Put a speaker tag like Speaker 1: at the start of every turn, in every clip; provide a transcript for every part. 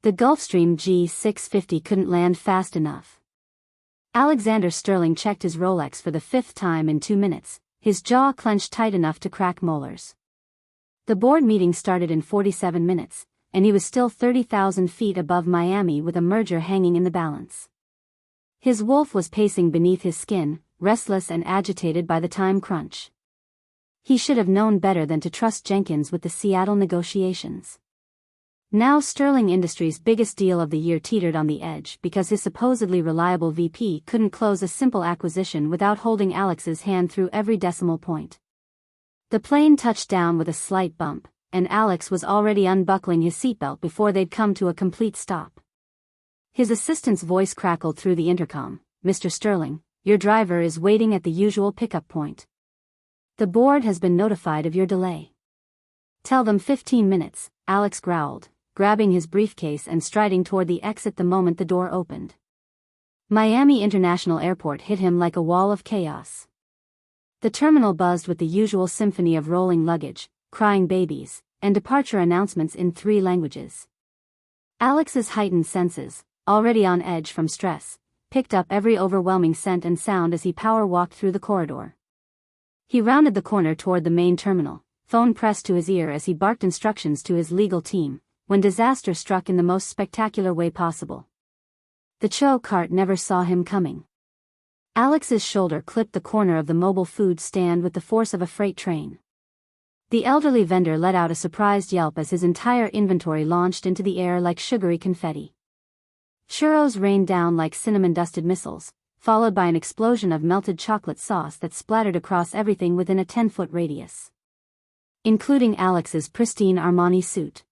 Speaker 1: The Gulfstream G650 couldn't land fast enough. Alexander Sterling checked his Rolex for the 5th time in 2 minutes, his jaw clenched tight enough to crack molars. The board meeting started in 47 minutes, and he was still 30,000 feet above Miami with a merger hanging in the balance. His wolf was pacing beneath his skin, restless and agitated by the time crunch. He should have known better than to trust Jenkins with the Seattle negotiations. Now Sterling Industries' biggest deal of the year teetered on the edge because his supposedly reliable VP couldn't close a simple acquisition without holding Alex's hand through every decimal point. The plane touched down with a slight bump, and Alex was already unbuckling his seatbelt before they'd come to a complete stop. His assistant's voice crackled through the intercom. "Mr. Sterling, your driver is waiting at the usual pickup point. The board has been notified of your delay." "Tell them 15 minutes, Alex growled, grabbing his briefcase and striding toward the exit the moment the door opened. Miami International Airport hit him like a wall of chaos. The terminal buzzed with the usual symphony of rolling luggage, crying babies, and departure announcements in 3 languages. Alex's heightened senses, already on edge from stress, picked up every overwhelming scent and sound as he power-walked through the corridor. He rounded the corner toward the main terminal, phone pressed to his ear as he barked instructions to his legal team, when disaster struck in the most spectacular way possible. The chow cart never saw him coming. Alex's shoulder clipped the corner of the mobile food stand with the force of a freight train. The elderly vendor let out a surprised yelp as his entire inventory launched into the air like sugary confetti. Churros rained down like cinnamon-dusted missiles, followed by an explosion of melted chocolate sauce that splattered across everything within a 10-foot radius, including Alex's pristine Armani suit.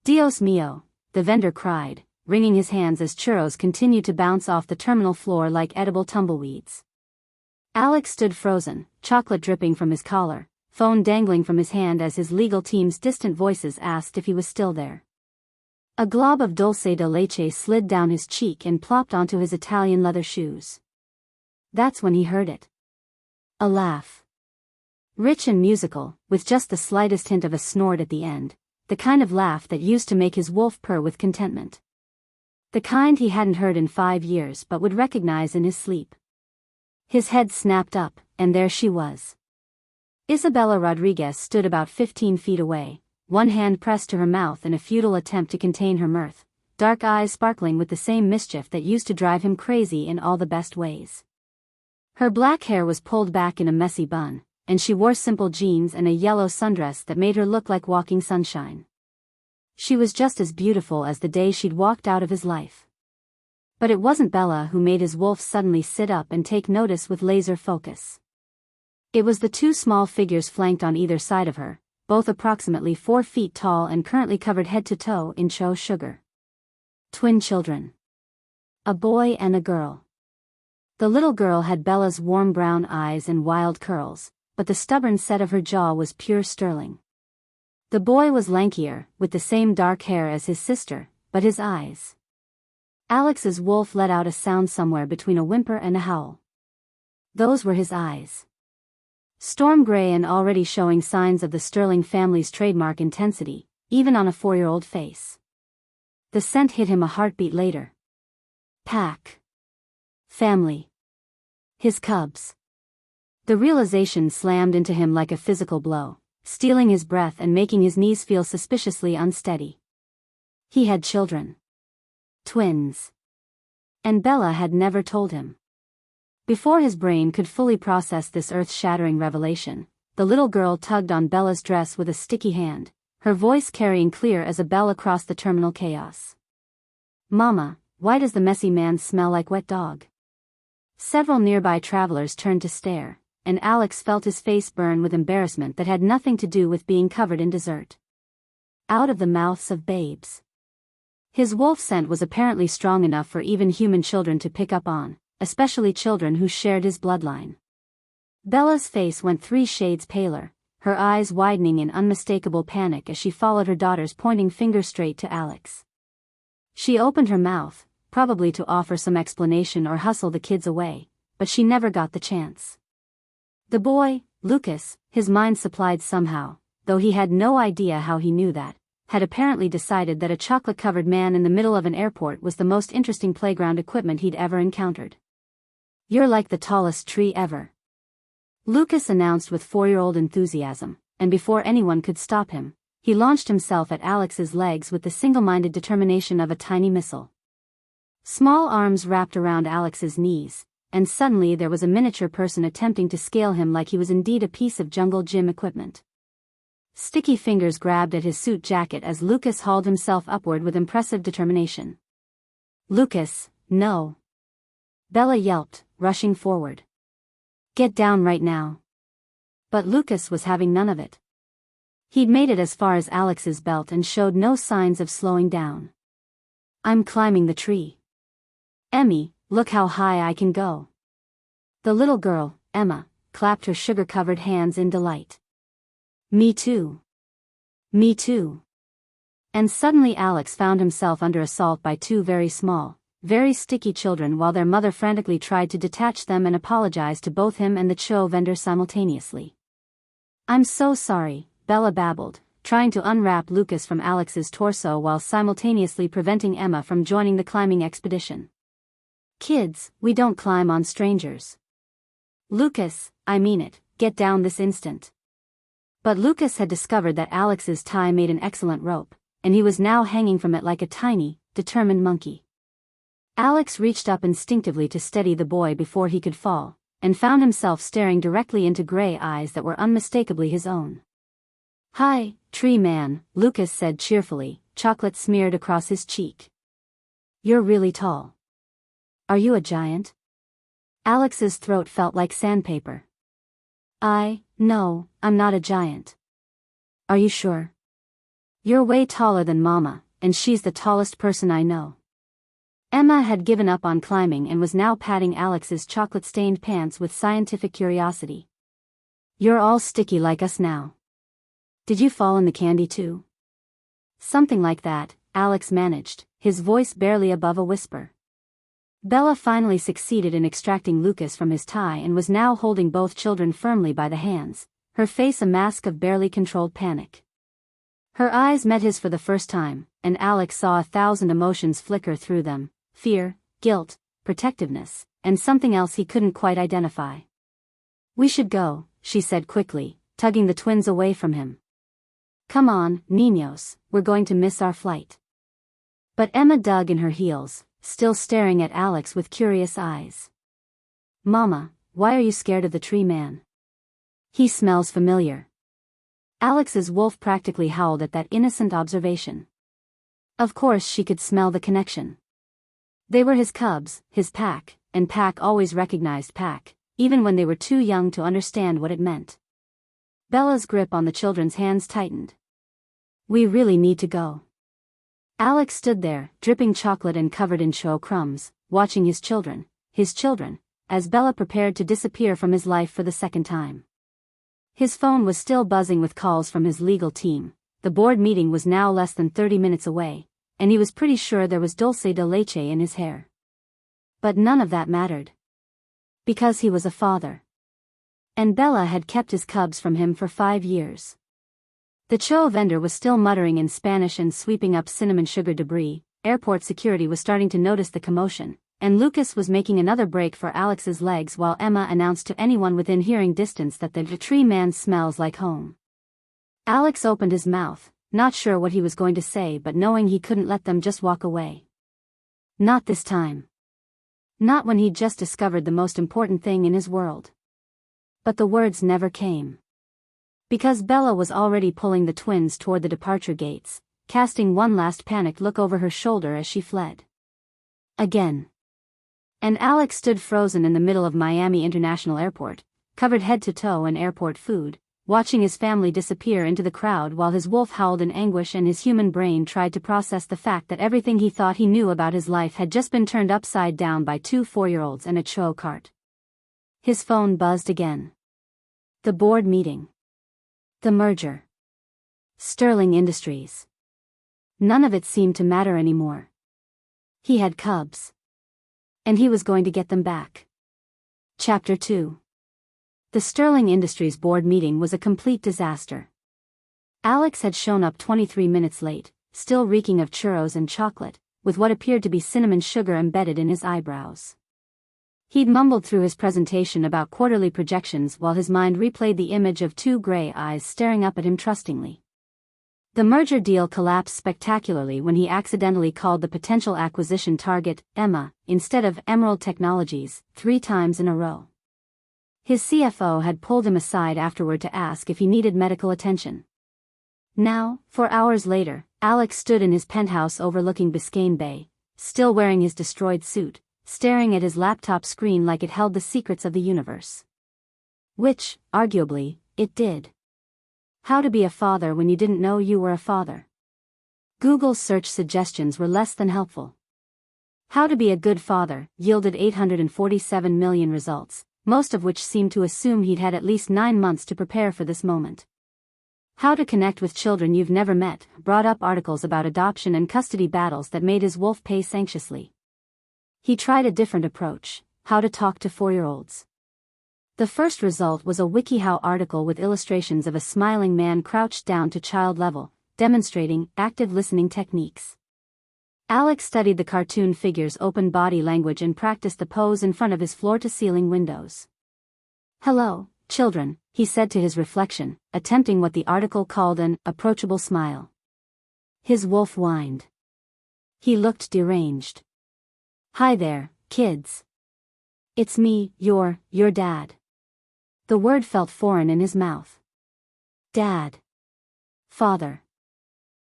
Speaker 1: "Dios mío," the vendor cried, wringing his hands as churros continued to bounce off the terminal floor like edible tumbleweeds. Alex stood frozen, chocolate dripping from his collar, phone dangling from his hand as his legal team's distant voices asked if he was still there. A glob of dulce de leche slid down his cheek and plopped onto his Italian leather shoes. That's when he heard it. A laugh. Rich and musical, with just the slightest hint of a snort at the end, the kind of laugh that used to make his wolf purr with contentment. The kind he hadn't heard in 5 years but would recognize in his sleep. His head snapped up, and there she was. Isabella Rodriguez stood about 15 feet away, one hand pressed to her mouth in a futile attempt to contain her mirth, dark eyes sparkling with the same mischief that used to drive him crazy in all the best ways. Her black hair was pulled back in a messy bun, and she wore simple jeans and a yellow sundress that made her look like walking sunshine. She was just as beautiful as the day she'd walked out of his life. But it wasn't Bella who made his wolf suddenly sit up and take notice with laser focus. It was the 2 small figures flanked on either side of her, both approximately 4 feet tall and currently covered head to toe in chow sugar. Twin children. A boy and a girl. The little girl had Bella's warm brown eyes and wild curls, but the stubborn set of her jaw was pure Sterling. The boy was lankier, with the same dark hair as his sister, but his eyes. Alex's wolf let out a sound somewhere between a whimper and a howl. Those were his eyes. Storm gray and already showing signs of the Sterling family's trademark intensity, even on a 4-year-old face. The scent hit him a heartbeat later. Pack. Family. His cubs. The realization slammed into him like a physical blow, stealing his breath and making his knees feel suspiciously unsteady. He had children. Twins. And Bella had never told him. Before his brain could fully process this earth-shattering revelation, the little girl tugged on Bella's dress with a sticky hand, her voice carrying clear as a bell across the terminal chaos. "Mama, why does the messy man smell like wet dog?" Several nearby travelers turned to stare, and Alex felt his face burn with embarrassment that had nothing to do with being covered in dessert. Out of the mouths of babes. His wolf scent was apparently strong enough for even human children to pick up on, especially children who shared his bloodline. Bella's face went 3 shades paler, her eyes widening in unmistakable panic as she followed her daughter's pointing finger straight to Alex. She opened her mouth, probably to offer some explanation or hustle the kids away, but she never got the chance. The boy, Lucas, his mind supplied somehow, though he had no idea how he knew that, had apparently decided that a chocolate-covered man in the middle of an airport was the most interesting playground equipment he'd ever encountered. "You're like the tallest tree ever," Lucas announced with 4-year-old enthusiasm, and before anyone could stop him, he launched himself at Alex's legs with the single-minded determination of a tiny missile. Small arms wrapped around Alex's knees, and suddenly there was a miniature person attempting to scale him like he was indeed a piece of jungle gym equipment. Sticky fingers grabbed at his suit jacket as Lucas hauled himself upward with impressive determination. "Lucas, no!" Bella yelped, rushing forward. "Get down right now." But Lucas was having none of it. He'd made it as far as Alex's belt and showed no signs of slowing down. "I'm climbing the tree. Emmy, look how high I can go." The little girl, Emma, clapped her sugar-covered hands in delight. "Me too. Me too." And suddenly Alex found himself under assault by two very small, very sticky children while their mother frantically tried to detach them and apologize to both him and the show vendor simultaneously. "I'm so sorry," Bella babbled, trying to unwrap Lucas from Alex's torso while simultaneously preventing Emma from joining the climbing expedition. "Kids, we don't climb on strangers." "Lucas, I mean it, get down this instant." But Lucas had discovered that Alex's tie made an excellent rope, and he was now hanging from it like a tiny, determined monkey. Alex reached up instinctively to steady the boy before he could fall, and found himself staring directly into gray eyes that were unmistakably his own. "Hi, tree man," Lucas said cheerfully, chocolate smeared across his cheek. "You're really tall. Are you a giant?" Alex's throat felt like sandpaper. No, I'm not a giant." "Are you sure? You're way taller than Mama, and she's the tallest person I know." Emma had given up on climbing and was now patting Alex's chocolate-stained pants with scientific curiosity. "You're all sticky like us now. Did you fall in the candy too?" "Something like that," Alex managed, his voice barely above a whisper. Bella finally succeeded in extracting Lucas from his tie and was now holding both children firmly by the hands, her face a mask of barely controlled panic. Her eyes met his for the first time, and Alex saw 1,000 emotions flicker through them: fear, guilt, protectiveness, and something else he couldn't quite identify. "We should go," she said quickly, tugging the twins away from him. "Come on, niños, we're going to miss our flight." But Emma dug in her heels, still staring at Alex with curious eyes. "Mama, why are you scared of the tree man? He smells familiar." Alex's wolf practically howled at that innocent observation. Of course she could smell the connection. They were his cubs, his pack, and pack always recognized pack, even when they were too young to understand what it meant. Bella's grip on the children's hands tightened. "We really need to go." Alex stood there, dripping chocolate and covered in show crumbs, watching his children, as Bella prepared to disappear from his life for the second time. His phone was still buzzing with calls from his legal team. The board meeting was now less than 30 minutes away, and he was pretty sure there was dulce de leche in his hair. But none of that mattered. Because he was a father. And Bella had kept his cubs from him for 5 years. The show vendor was still muttering in Spanish and sweeping up cinnamon sugar debris. Airport security was starting to notice the commotion, and Lucas was making another break for Alex's legs while Emma announced to anyone within hearing distance that the tree man smells like home. Alex opened his mouth, not sure what he was going to say but knowing he couldn't let them just walk away. Not this time. Not when he'd just discovered the most important thing in his world. But the words never came. Because Bella was already pulling the twins toward the departure gates, casting one last panicked look over her shoulder as she fled. Again. And Alex stood frozen in the middle of Miami International Airport, covered head to toe in airport food, watching his family disappear into the crowd while his wolf howled in anguish and his human brain tried to process the fact that everything he thought he knew about his life had just been turned upside down by 2 4-year-olds and a show cart. His phone buzzed again. The board meeting. The merger. Sterling Industries. None of it seemed to matter anymore. He had cubs. And he was going to get them back. Chapter 2. The Sterling Industries board meeting was a complete disaster. Alex had shown up 23 minutes late, still reeking of churros and chocolate, with what appeared to be cinnamon sugar embedded in his eyebrows. He'd mumbled through his presentation about quarterly projections while his mind replayed the image of two gray eyes staring up at him trustingly. The merger deal collapsed spectacularly when he accidentally called the potential acquisition target Emma, instead of Emerald Technologies, 3 times in a row. His CFO had pulled him aside afterward to ask if he needed medical attention. Now, 4 hours later, Alex stood in his penthouse overlooking Biscayne Bay, still wearing his destroyed suit, staring at his laptop screen like it held the secrets of the universe. Which, arguably, it did. How to be a father when you didn't know you were a father. Google's search suggestions were less than helpful. How to be a good father yielded 847 million results, most of which seemed to assume he'd had at least 9 months to prepare for this moment. How to connect with children you've never met brought up articles about adoption and custody battles that made his wolf pace anxiously. He tried a different approach: how to talk to 4-year-olds. The first result was a WikiHow article with illustrations of a smiling man crouched down to child level, demonstrating active listening techniques. Alex studied the cartoon figure's open body language and practiced the pose in front of his floor-to-ceiling windows. "Hello, children," he said to his reflection, attempting what the article called an approachable smile. His wolf whined. He looked deranged. "Hi there, kids. It's me, your dad." The word felt foreign in his mouth. Dad. Father.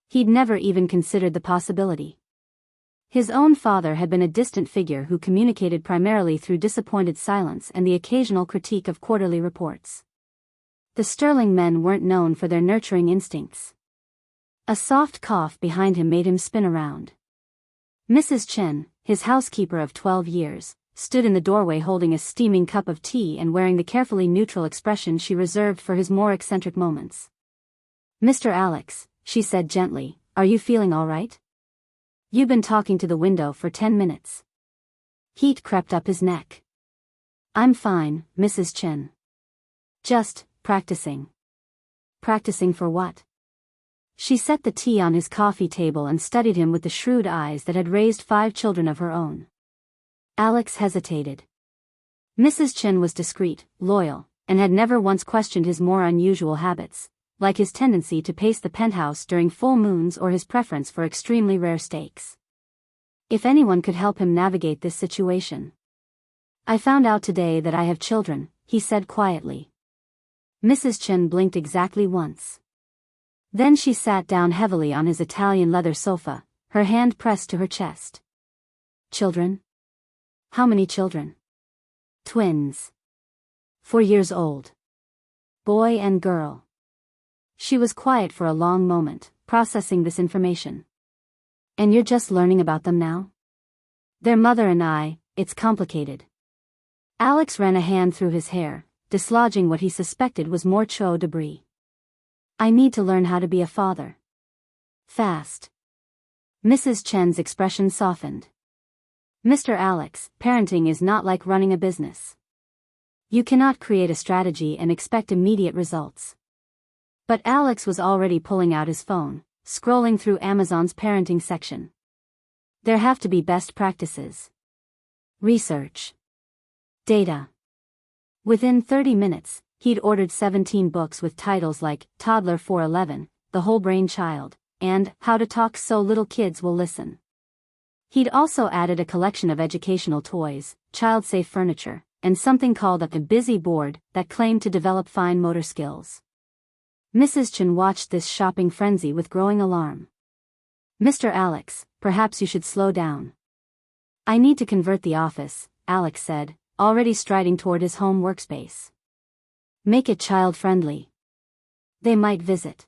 Speaker 1: He'd never even considered the possibility. His own father had been a distant figure who communicated primarily through disappointed silence and the occasional critique of quarterly reports. The Sterling men weren't known for their nurturing instincts. A soft cough behind him made him spin around. Mrs. Chen, his housekeeper of 12 years, stood in the doorway holding a steaming cup of tea and wearing the carefully neutral expression she reserved for his more eccentric moments. "Mr. Alex," she said gently, "are you feeling all right? You've been talking to the window for 10 minutes. Heat crept up his neck. "I'm fine, Mrs. Chen. Just practicing." "Practicing for what?" She set the tea on his coffee table and studied him with the shrewd eyes that had raised 5 children of her own. Alex hesitated. Mrs. Chen was discreet, loyal, and had never once questioned his more unusual habits, like his tendency to pace the penthouse during full moons or his preference for extremely rare steaks. If anyone could help him navigate this situation. "I found out today that I have children," he said quietly. Mrs. Chen blinked exactly once. Then she sat down heavily on his Italian leather sofa, her hand pressed to her chest. "Children? How many children?" "Twins. 4 years old. Boy and girl." She was quiet for a long moment, processing this information. "And you're just learning about them now?" "Their mother and I, it's complicated." Alex ran a hand through his hair, dislodging what he suspected was more CHO debris. "I need to learn how to be a father. Fast." Mrs. Chen's expression softened. "Mr. Alex, parenting is not like running a business. You cannot create a strategy and expect immediate results." But Alex was already pulling out his phone, scrolling through Amazon's parenting section. There have to be best practices. Research. Data. Within 30 minutes, he'd ordered 17 books with titles like Toddler 411, The Whole Brain Child, and How to Talk So Little Kids Will Listen. He'd also added a collection of educational toys, child-safe furniture, and something called a busy board that claimed to develop fine motor skills. Mrs. Chen watched this shopping frenzy with growing alarm. "Mr. Alex, perhaps you should slow down." "I need to convert the office," Alex said, already striding toward his home workspace. "Make it child-friendly. They might visit.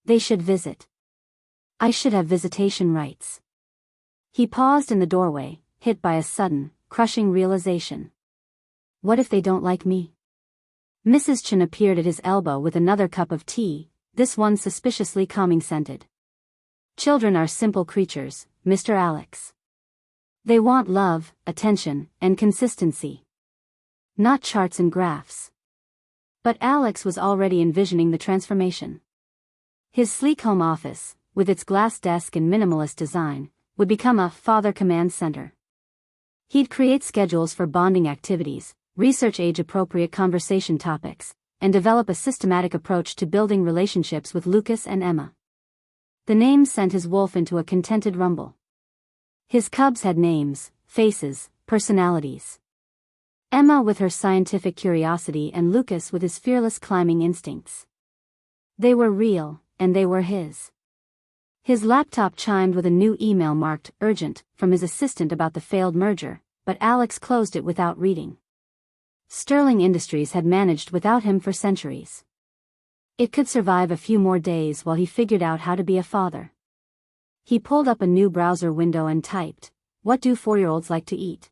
Speaker 1: They should visit. I should have visitation rights." He paused in the doorway, hit by a sudden, crushing realization. What if they don't like me? Mrs. Chen appeared at his elbow with another cup of tea, this one suspiciously calming-scented. "Children are simple creatures, Mr. Alex. They want love, attention, and consistency. Not charts and graphs." But Alex was already envisioning the transformation. His sleek home office, with its glass desk and minimalist design, would become a father command center. He'd create schedules for bonding activities, research age-appropriate conversation topics, and develop a systematic approach to building relationships with Lucas and Emma. The name sent his wolf into a contented rumble. His cubs had names, faces, personalities. Emma with her scientific curiosity and Lucas with his fearless climbing instincts. They were real, and they were his. His laptop chimed with a new email marked urgent from his assistant about the failed merger, but Alex closed it without reading. Sterling Industries had managed without him for centuries. It could survive a few more days while he figured out how to be a father. He pulled up a new browser window and typed, "What do 4-year-olds like to eat?"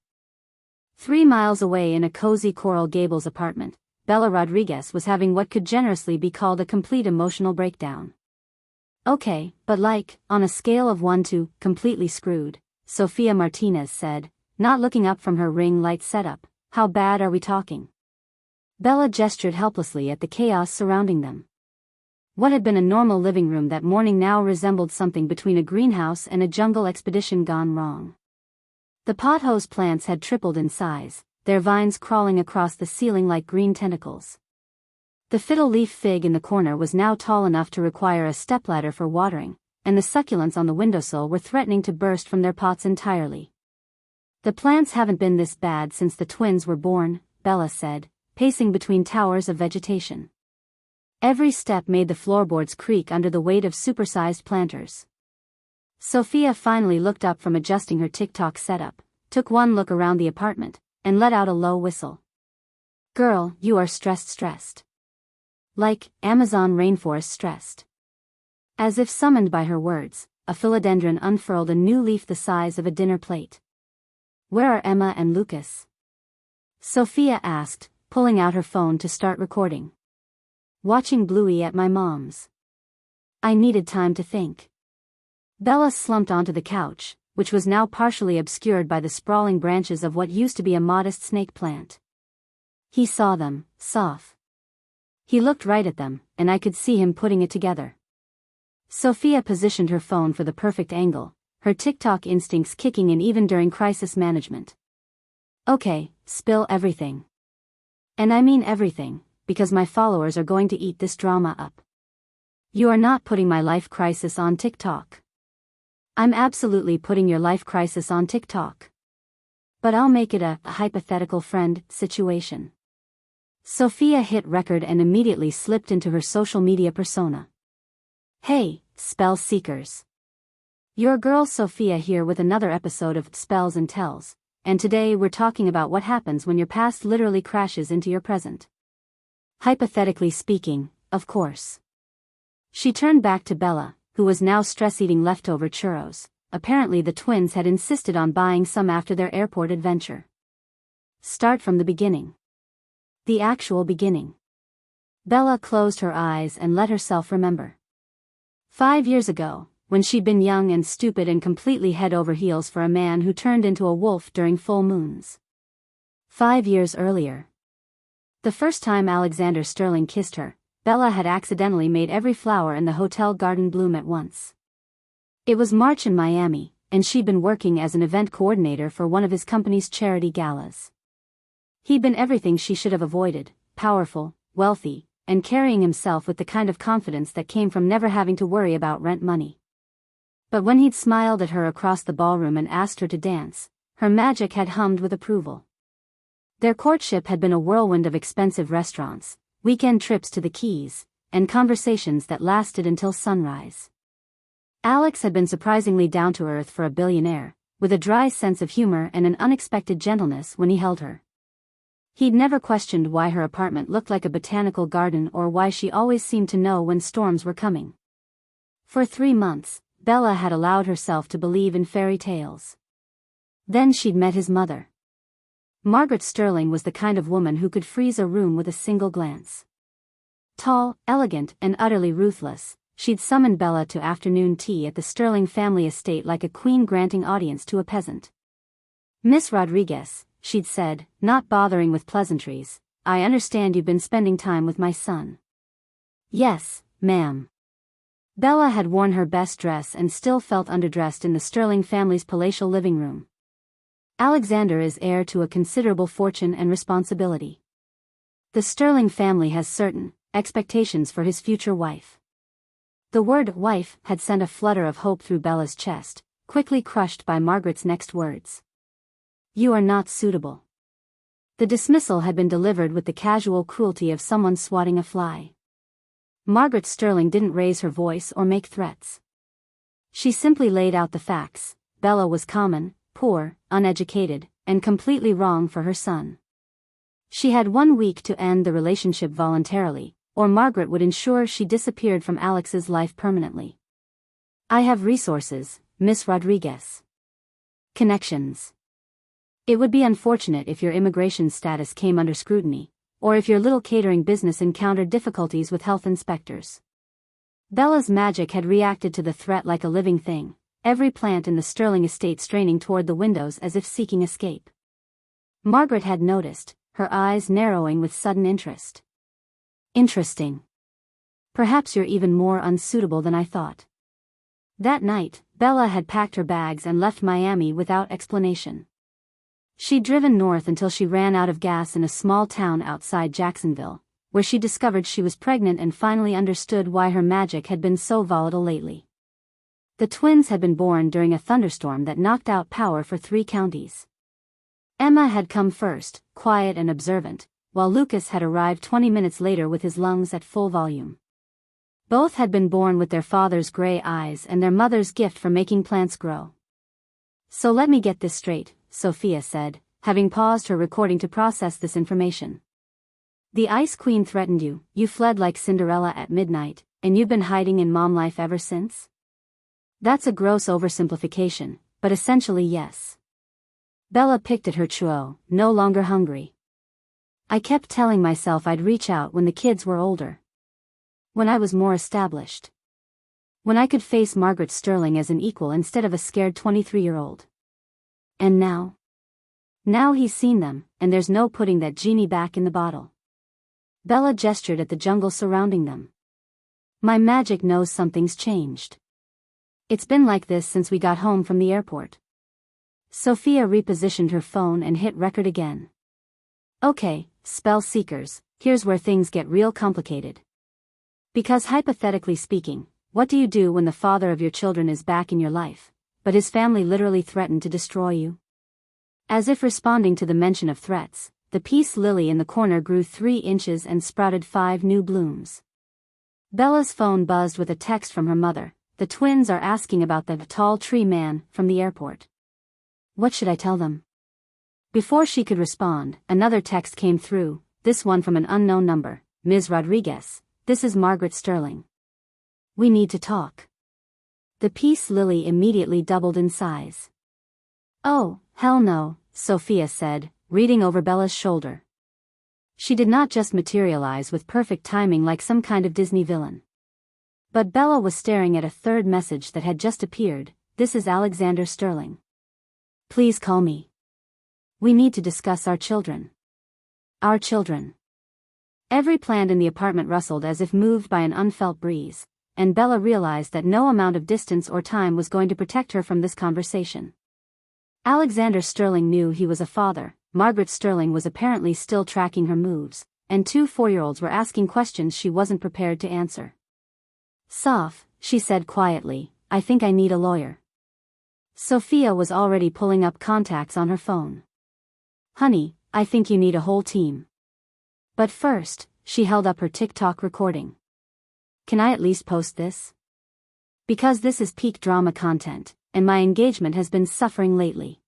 Speaker 1: 3 miles away in a cozy Coral Gables apartment, Bella Rodriguez was having what could generously be called a complete emotional breakdown. "Okay, but on a scale of 1 to completely screwed," Sofia Martinez said, not looking up from her ring light setup, "how bad are we talking?" Bella gestured helplessly at the chaos surrounding them. What had been a normal living room that morning now resembled something between a greenhouse and a jungle expedition gone wrong. The pothose plants had tripled in size, their vines crawling across the ceiling like green tentacles. The fiddle leaf fig in the corner was now tall enough to require a stepladder for watering, and the succulents on the windowsill were threatening to burst from their pots entirely. "The plants haven't been this bad since the twins were born," Bella said, pacing between towers of vegetation. Every step made the floorboards creak under the weight of supersized planters. Sophia finally looked up from adjusting her TikTok setup, took one look around the apartment, and let out a low whistle. "Girl, you are stressed. Like Amazon rainforest stressed." As if summoned by her words, a philodendron unfurled a new leaf the size of a dinner plate. "Where are Emma and Lucas?" Sophia asked, pulling out her phone to start recording. "Watching Bluey at my mom's. I needed time to think." Bella slumped onto the couch, which was now partially obscured by the sprawling branches of what used to be a modest snake plant. He saw them, Soph. He looked right at them, and I could see him putting it together. Sophia positioned her phone for the perfect angle, her TikTok instincts kicking in even during crisis management. "Okay, spill everything. And I mean everything, because my followers are going to eat this drama up. You are not putting my life crisis on TikTok." "I'm absolutely putting your life crisis on TikTok. But I'll make it a hypothetical friend situation." Sophia hit record and immediately slipped into her social media persona. "Hey, spell seekers. Your girl Sophia here with another episode of Spells and Tells, and today we're talking about what happens when your past literally crashes into your present. Hypothetically speaking, of course." She turned back to Bella, who was now stress-eating leftover churros. Apparently the twins had insisted on buying some after their airport adventure. "Start from the beginning. The actual beginning." Bella closed her eyes and let herself remember. 5 years ago, when she'd been young and stupid and completely head over heels for a man who turned into a wolf during full moons. 5 years earlier. The first time Alexander Sterling kissed her, Bella had accidentally made every flower in the hotel garden bloom at once. It was March in Miami, and she'd been working as an event coordinator for one of his company's charity galas. He'd been everything she should have avoided: powerful, wealthy, and carrying himself with the kind of confidence that came from never having to worry about rent money. But when he'd smiled at her across the ballroom and asked her to dance, her magic had hummed with approval. Their courtship had been a whirlwind of expensive restaurants, weekend trips to the Keys, and conversations that lasted until sunrise. Alex had been surprisingly down-to-earth for a billionaire, with a dry sense of humor and an unexpected gentleness when he held her. He'd never questioned why her apartment looked like a botanical garden or why she always seemed to know when storms were coming. For 3 months, Bella had allowed herself to believe in fairy tales. Then she'd met his mother. Margaret Sterling was the kind of woman who could freeze a room with a single glance. Tall, elegant, and utterly ruthless, she'd summoned Bella to afternoon tea at the Sterling family estate like a queen granting audience to a peasant. "Miss Rodriguez," she'd said, not bothering with pleasantries, "I understand you've been spending time with my son." "Yes, ma'am." Bella had worn her best dress and still felt underdressed in the Sterling family's palatial living room. Alexander is heir to a considerable fortune and responsibility. The Sterling family has certain expectations for his future wife. The word wife had sent a flutter of hope through Bella's chest, quickly crushed by Margaret's next words. You are not suitable. The dismissal had been delivered with the casual cruelty of someone swatting a fly. Margaret Sterling didn't raise her voice or make threats. She simply laid out the facts. Bella was common, poor, uneducated, and completely wrong for her son. She had 1 week to end the relationship voluntarily, or Margaret would ensure she disappeared from Alex's life permanently. I have resources, Miss Rodriguez. Connections. It would be unfortunate if your immigration status came under scrutiny, or if your little catering business encountered difficulties with health inspectors. Bella's magic had reacted to the threat like a living thing, every plant in the Sterling estate straining toward the windows as if seeking escape. Margaret had noticed, her eyes narrowing with sudden interest. Interesting. Perhaps you're even more unsuitable than I thought. That night, Bella had packed her bags and left Miami without explanation. She'd driven north until she ran out of gas in a small town outside Jacksonville, where she discovered she was pregnant and finally understood why her magic had been so volatile lately. The twins had been born during a thunderstorm that knocked out power for 3 counties. Emma had come first, quiet and observant, while Lucas had arrived 20 minutes later with his lungs at full volume. Both had been born with their father's gray eyes and their mother's gift for making plants grow. So let me get this straight, Sophia said, having paused her recording to process this information. The Ice Queen threatened you, you fled like Cinderella at midnight, and you've been hiding in mom life ever since? That's a gross oversimplification, but essentially yes. Bella picked at her chuo, no longer hungry. I kept telling myself I'd reach out when the kids were older. When I was more established. When I could face Margaret Sterling as an equal instead of a scared 23-year-old. And now? Now he's seen them, and there's no putting that genie back in the bottle. Bella gestured at the jungle surrounding them. My magic knows something's changed. It's been like this since we got home from the airport. Sophia repositioned her phone and hit record again. Okay, spell seekers, here's where things get real complicated. Because hypothetically speaking, what do you do when the father of your children is back in your life, but his family literally threatened to destroy you? As if responding to the mention of threats, the peace lily in the corner grew 3 inches and sprouted 5 new blooms. Bella's phone buzzed with a text from her mother. The twins are asking about the tall tree man from the airport. What should I tell them? Before she could respond, another text came through, this one from an unknown number. Ms. Rodriguez, this is Margaret Sterling. We need to talk. The peace lily immediately doubled in size. Oh, hell no, Sophia said, reading over Bella's shoulder. She did not just materialize with perfect timing like some kind of Disney villain. But Bella was staring at a third message that had just appeared. This is Alexander Sterling. Please call me. We need to discuss our children. Our children. Every plant in the apartment rustled as if moved by an unfelt breeze, and Bella realized that no amount of distance or time was going to protect her from this conversation. Alexander Sterling knew he was a father. Margaret Sterling was apparently still tracking her moves, and 2 4-year-olds were asking questions she wasn't prepared to answer. Soph, she said quietly, I think I need a lawyer. Sophia was already pulling up contacts on her phone. Honey, I think you need a whole team. But first, she held up her TikTok recording. Can I at least post this? Because this is peak drama content, and my engagement has been suffering lately.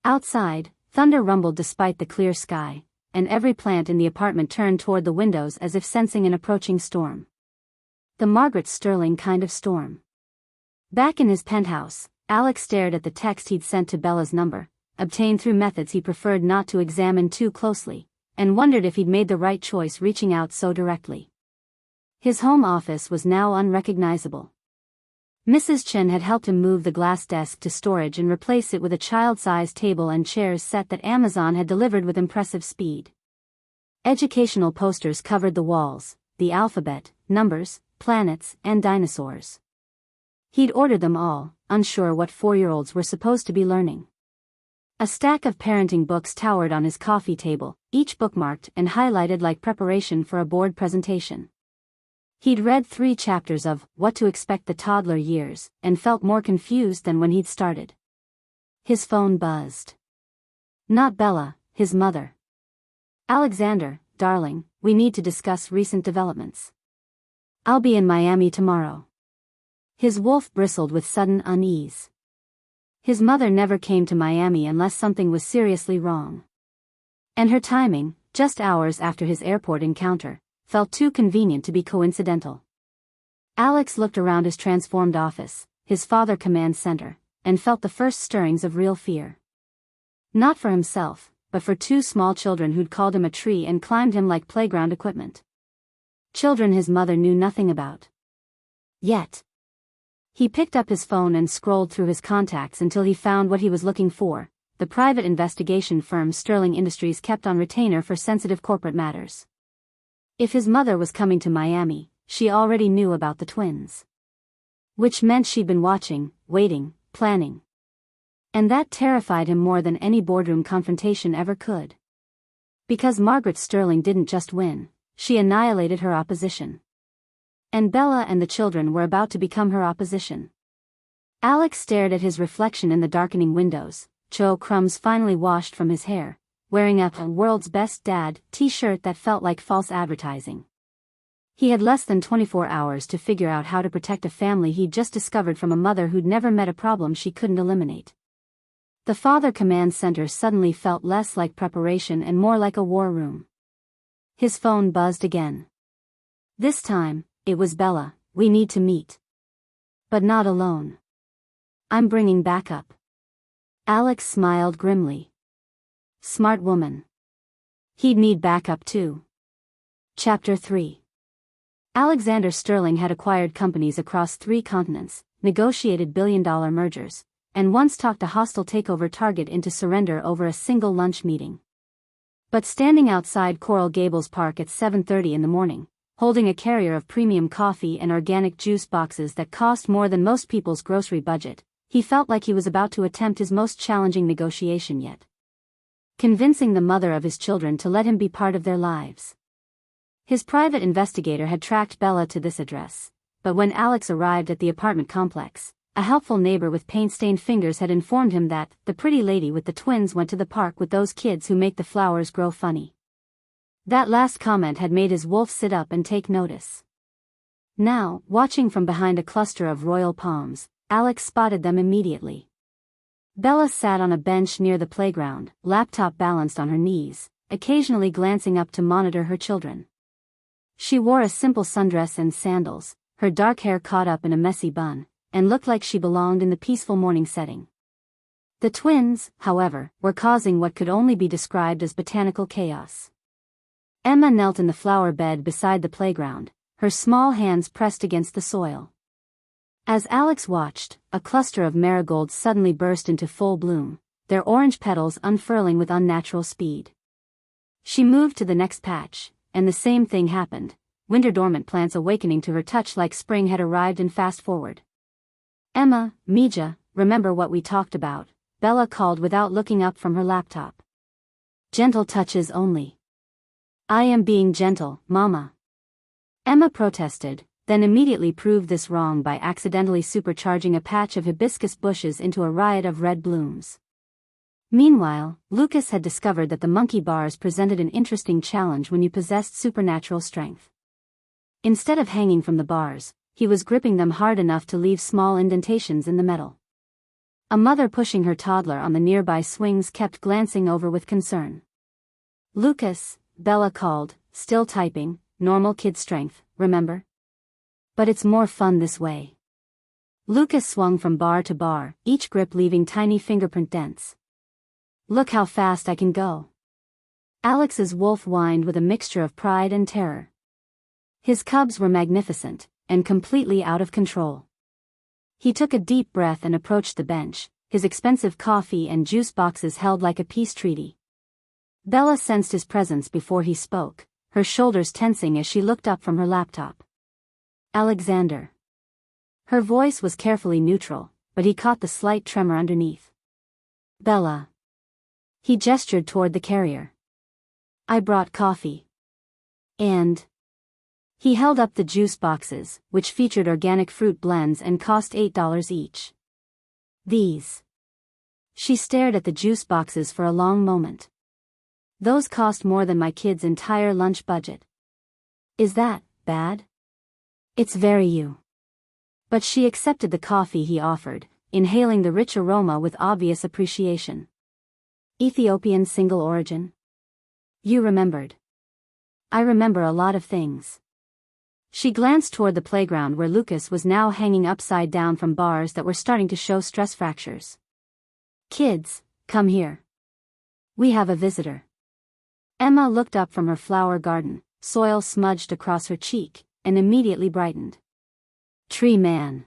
Speaker 1: Outside, thunder rumbled despite the clear sky, and every plant in the apartment turned toward the windows as if sensing an approaching storm. The Margaret Sterling kind of storm. Back in his penthouse, Alex stared at the text he'd sent to Bella's number, obtained through methods he preferred not to examine too closely, and wondered if he'd made the right choice reaching out so directly. His home office was now unrecognizable. Mrs. Chen had helped him move the glass desk to storage and replace it with a child-sized table and chairs set that Amazon had delivered with impressive speed. Educational posters covered the walls, the alphabet, numbers, planets, and dinosaurs. He'd ordered them all, unsure what 4-year-olds were supposed to be learning. A stack of parenting books towered on his coffee table, each bookmarked and highlighted like preparation for a board presentation. He'd read 3 chapters of What to Expect the Toddler Years, and felt more confused than when he'd started. His phone buzzed. Not Bella, his mother. "Alexander, darling, we need to discuss recent developments. I'll be in Miami tomorrow." His wolf bristled with sudden unease. His mother never came to Miami unless something was seriously wrong. And her timing, just hours after his airport encounter, felt too convenient to be coincidental. Alex looked around his transformed office, his father command center, and felt the first stirrings of real fear. Not for himself, but for 2 small children who'd called him a tree and climbed him like playground equipment. Children his mother knew nothing about. Yet. He picked up his phone and scrolled through his contacts until he found what he was looking for. The private investigation firm Sterling Industries kept on retainer for sensitive corporate matters. If his mother was coming to Miami, she already knew about the twins. Which meant she'd been watching, waiting, planning. And that terrified him more than any boardroom confrontation ever could. Because Margaret Sterling didn't just win, she annihilated her opposition. And Bella and the children were about to become her opposition. Alex stared at his reflection in the darkening windows, crumbs finally washed from his hair, wearing a "World's Best Dad" t-shirt that felt like false advertising. He had less than 24 hours to figure out how to protect a family he'd just discovered from a mother who'd never met a problem she couldn't eliminate. The father command center suddenly felt less like preparation and more like a war room. His phone buzzed again. This time, it was Bella. "We need to meet. But not alone. I'm bringing backup." Alex smiled grimly. Smart woman. He'd need backup too. Chapter 3. Alexander Sterling had acquired companies across 3 continents, negotiated billion-dollar mergers, and once talked a hostile takeover target into surrender over a single lunch meeting. But standing outside Coral Gables Park at 7:30 in the morning, holding a carrier of premium coffee and organic juice boxes that cost more than most people's grocery budget, he felt like he was about to attempt his most challenging negotiation yet. Convincing the mother of his children to let him be part of their lives. His private investigator had tracked Bella to this address, but when Alex arrived at the apartment complex, a helpful neighbor with paint-stained fingers had informed him that the pretty lady with the twins went to the park with those kids who make the flowers grow funny. That last comment had made his wolf sit up and take notice. Now, watching from behind a cluster of royal palms, Alex spotted them immediately. Bella sat on a bench near the playground, laptop balanced on her knees, occasionally glancing up to monitor her children. She wore a simple sundress and sandals, her dark hair caught up in a messy bun, and looked like she belonged in the peaceful morning setting. The twins, however, were causing what could only be described as botanical chaos. Emma knelt in the flower bed beside the playground, her small hands pressed against the soil. As Alex watched, a cluster of marigolds suddenly burst into full bloom, their orange petals unfurling with unnatural speed. She moved to the next patch, and the same thing happened, winter-dormant plants awakening to her touch like spring had arrived in fast forward. "Emma, Mija, remember what we talked about," Bella called without looking up from her laptop. "Gentle touches only." "I am being gentle, Mama." Emma protested, then immediately proved this wrong by accidentally supercharging a patch of hibiscus bushes into a riot of red blooms. Meanwhile, Lucas had discovered that the monkey bars presented an interesting challenge when you possessed supernatural strength. Instead of hanging from the bars, he was gripping them hard enough to leave small indentations in the metal. A mother pushing her toddler on the nearby swings kept glancing over with concern. "Lucas," Bella called, still typing, "normal kid strength, remember? But it's more fun this way." Lucas swung from bar to bar, each grip leaving tiny fingerprint dents. "Look how fast I can go." Alex's wolf whined with a mixture of pride and terror. His cubs were magnificent, and completely out of control. He took a deep breath and approached the bench, his expensive coffee and juice boxes held like a peace treaty. Bella sensed his presence before he spoke, her shoulders tensing as she looked up from her laptop. Alexander. Her voice was carefully neutral, but he caught the slight tremor underneath. Bella. He gestured toward the carrier. I brought coffee. And he held up the juice boxes, which featured organic fruit blends and cost $8 each. These. She stared at the juice boxes for a long moment. Those cost more than my kid's entire lunch budget. Is that bad? It's very you. But she accepted the coffee he offered, inhaling the rich aroma with obvious appreciation. Ethiopian single origin? You remembered. I remember a lot of things. She glanced toward the playground where Lucas was now hanging upside down from bars that were starting to show stress fractures. Kids, come here. We have a visitor. Emma looked up from her flower garden, soil smudged across her cheek, and immediately brightened. Tree man.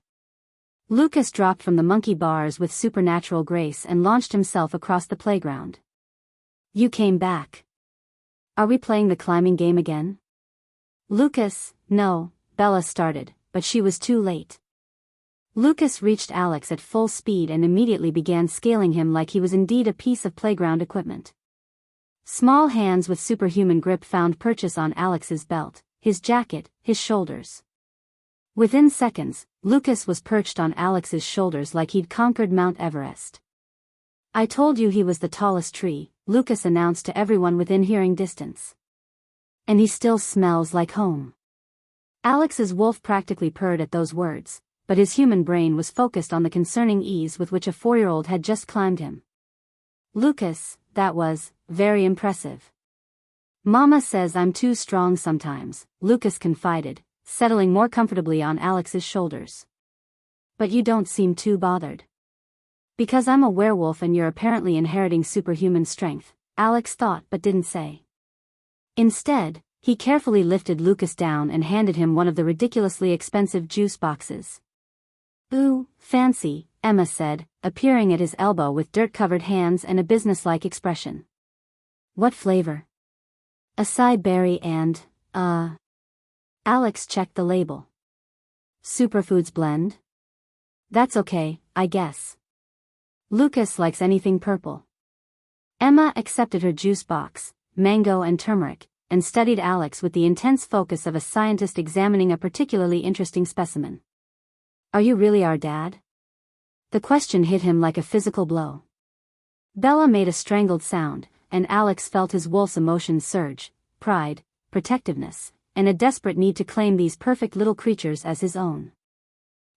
Speaker 1: Lucas dropped from the monkey bars with supernatural grace and launched himself across the playground. You came back. Are we playing the climbing game again? Lucas, no, Bella started, but she was too late. Lucas reached Alex at full speed and immediately began scaling him like he was indeed a piece of playground equipment. Small hands with superhuman grip found purchase on Alex's belt, his jacket, his shoulders. Within seconds, Lucas was perched on Alex's shoulders like he'd conquered Mount Everest. I told you he was the tallest tree, Lucas announced to everyone within hearing distance. And he still smells like home. Alex's wolf practically purred at those words, but his human brain was focused on the concerning ease with which a 4-year-old had just climbed him. Lucas, that was very impressive. Mama says I'm too strong sometimes, Lucas confided, settling more comfortably on Alex's shoulders. But you don't seem too bothered. Because I'm a werewolf and you're apparently inheriting superhuman strength, Alex thought but didn't say. Instead, he carefully lifted Lucas down and handed him one of the ridiculously expensive juice boxes. Ooh, fancy, Emma said, appearing at his elbow with dirt-covered hands and a businesslike expression. What flavor? Acai berry and, Alex checked the label. Superfoods blend? That's okay, I guess. Lucas likes anything purple. Emma accepted her juice box, mango and turmeric, and studied Alex with the intense focus of a scientist examining a particularly interesting specimen. Are you really our dad? The question hit him like a physical blow. Bella made a strangled sound, and Alex felt his wolf's emotions surge, pride, protectiveness, and a desperate need to claim these perfect little creatures as his own.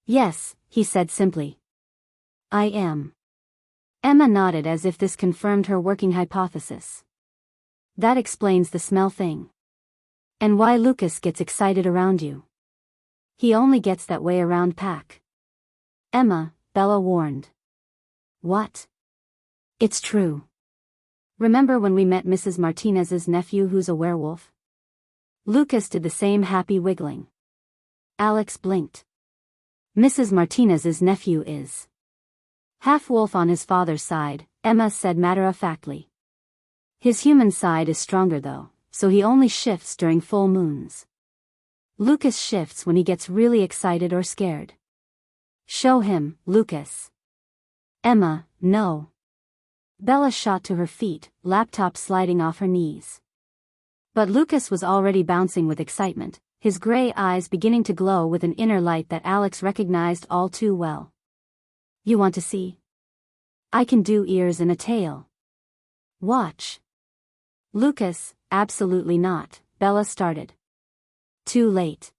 Speaker 1: Yes, he said simply. I am. Emma nodded as if this confirmed her working hypothesis. That explains the smell thing. And why Lucas gets excited around you. He only gets that way around Pack. Emma, Bella warned. What? It's true. Remember when we met Mrs. Martinez's nephew who's a werewolf? Lucas did the same happy wiggling. Alex blinked. Mrs. Martinez's nephew is half-wolf on his father's side, Emma said matter-of-factly. His human side is stronger though, so he only shifts during full moons. Lucas shifts when he gets really excited or scared. Show him, Lucas. Emma, no. Bella shot to her feet, laptop sliding off her knees. But Lucas was already bouncing with excitement, his gray eyes beginning to glow with an inner light that Alex recognized all too well. You want to see? I can do ears and a tail. Watch. Lucas, absolutely not, Bella started. Too late.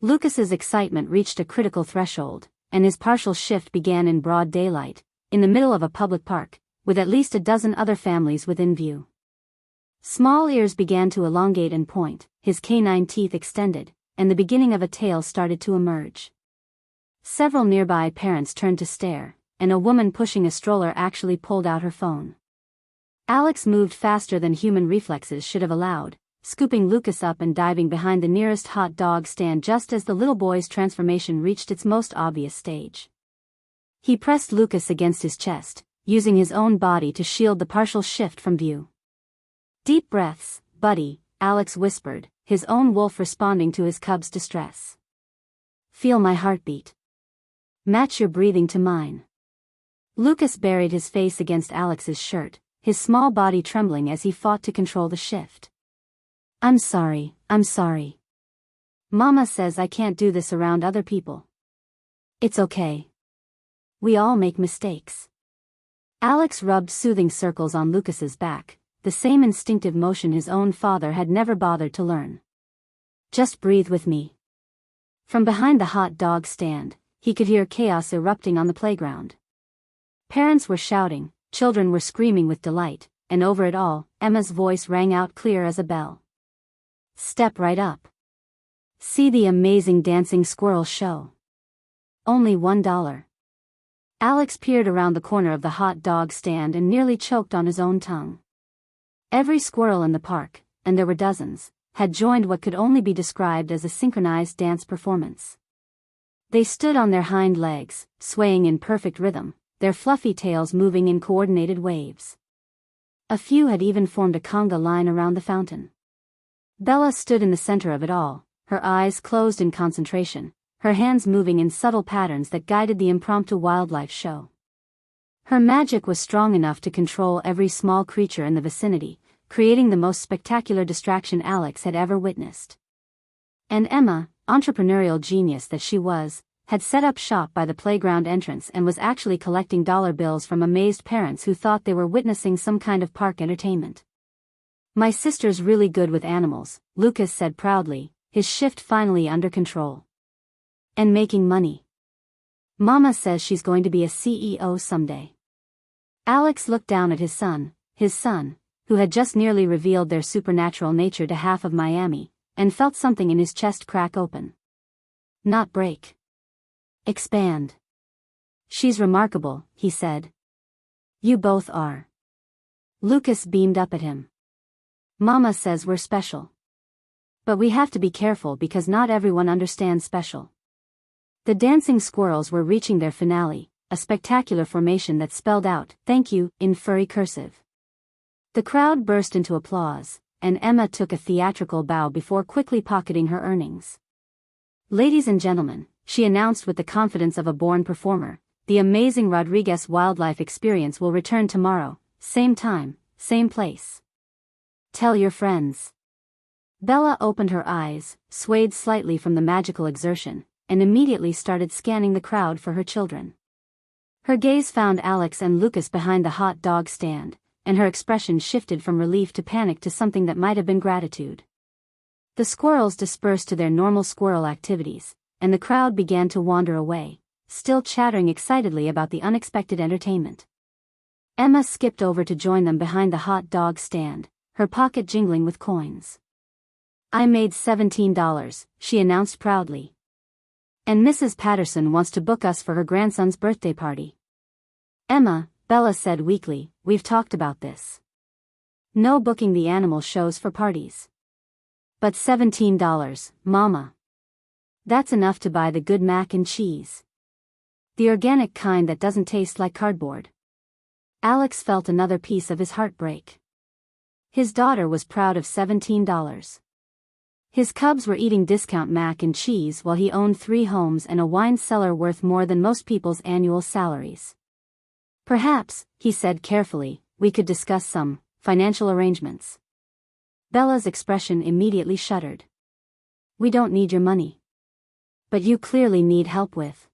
Speaker 1: Lucas's excitement reached a critical threshold, and his partial shift began in broad daylight, in the middle of a public park, with at least a dozen other families within view. Small ears began to elongate and point, his canine teeth extended, and the beginning of a tail started to emerge. Several nearby parents turned to stare, and a woman pushing a stroller actually pulled out her phone. Alex moved faster than human reflexes should have allowed, scooping Lucas up and diving behind the nearest hot dog stand just as the little boy's transformation reached its most obvious stage. He pressed Lucas against his chest, using his own body to shield the partial shift from view. Deep breaths, buddy, Alex whispered, his own wolf responding to his cub's distress. Feel my heartbeat. Match your breathing to mine. Lucas buried his face against Alex's shirt, his small body trembling as he fought to control the shift. I'm sorry. Mama says I can't do this around other people. It's okay. We all make mistakes. Alex rubbed soothing circles on Lucas's back, the same instinctive motion his own father had never bothered to learn. Just breathe with me. From behind the hot dog stand, he could hear chaos erupting on the playground. Parents were shouting, children were screaming with delight, and over it all, Emma's voice rang out clear as a bell. Step right up. See the amazing dancing squirrel show. Only $1. Alex peered around the corner of the hot dog stand and nearly choked on his own tongue. Every squirrel in the park, and there were dozens, had joined what could only be described as a synchronized dance performance. They stood on their hind legs, swaying in perfect rhythm, their fluffy tails moving in coordinated waves. A few had even formed a conga line around the fountain. Bella stood in the center of it all, her eyes closed in concentration, her hands moving in subtle patterns that guided the impromptu wildlife show. Her magic was strong enough to control every small creature in the vicinity, creating the most spectacular distraction Alex had ever witnessed. And Emma, entrepreneurial genius that she was, had set up shop by the playground entrance and was actually collecting dollar bills from amazed parents who thought they were witnessing some kind of park entertainment. My sister's really good with animals, Lucas said proudly, his shift finally under control. And making money. Mama says she's going to be a CEO someday. Alex looked down at his son, who had just nearly revealed their supernatural nature to half of Miami, and felt something in his chest crack open. Not break. Expand. She's remarkable, he said. You both are. Lucas beamed up at him. Mama says we're special. But we have to be careful because not everyone understands special. The dancing squirrels were reaching their finale, a spectacular formation that spelled out, "Thank you," in furry cursive. The crowd burst into applause, and Emma took a theatrical bow before quickly pocketing her earnings. Ladies and gentlemen, she announced with the confidence of a born performer, the amazing Rodriguez wildlife experience will return tomorrow, same time, same place. Tell your friends. Bella opened her eyes, swayed slightly from the magical exertion, and immediately started scanning the crowd for her children. Her gaze found Alex and Lucas behind the hot dog stand, and her expression shifted from relief to panic to something that might have been gratitude. The squirrels dispersed to their normal squirrel activities, and the crowd began to wander away, still chattering excitedly about the unexpected entertainment. Emma skipped over to join them behind the hot dog stand, her pocket jingling with coins. I made $17, she announced proudly. And Mrs. Patterson wants to book us for her grandson's birthday party. Emma, Bella said weakly, we've talked about this. No booking the animal shows for parties. But $17, Mama. That's enough to buy the good mac and cheese. The organic kind that doesn't taste like cardboard. Alex felt another piece of his heartbreak. His daughter was proud of $17. His cubs were eating discount mac and cheese while he owned 3 homes and a wine cellar worth more than most people's annual salaries. Perhaps, he said carefully, we could discuss some financial arrangements. Bella's expression immediately shuddered. We don't need your money. But you clearly need help with.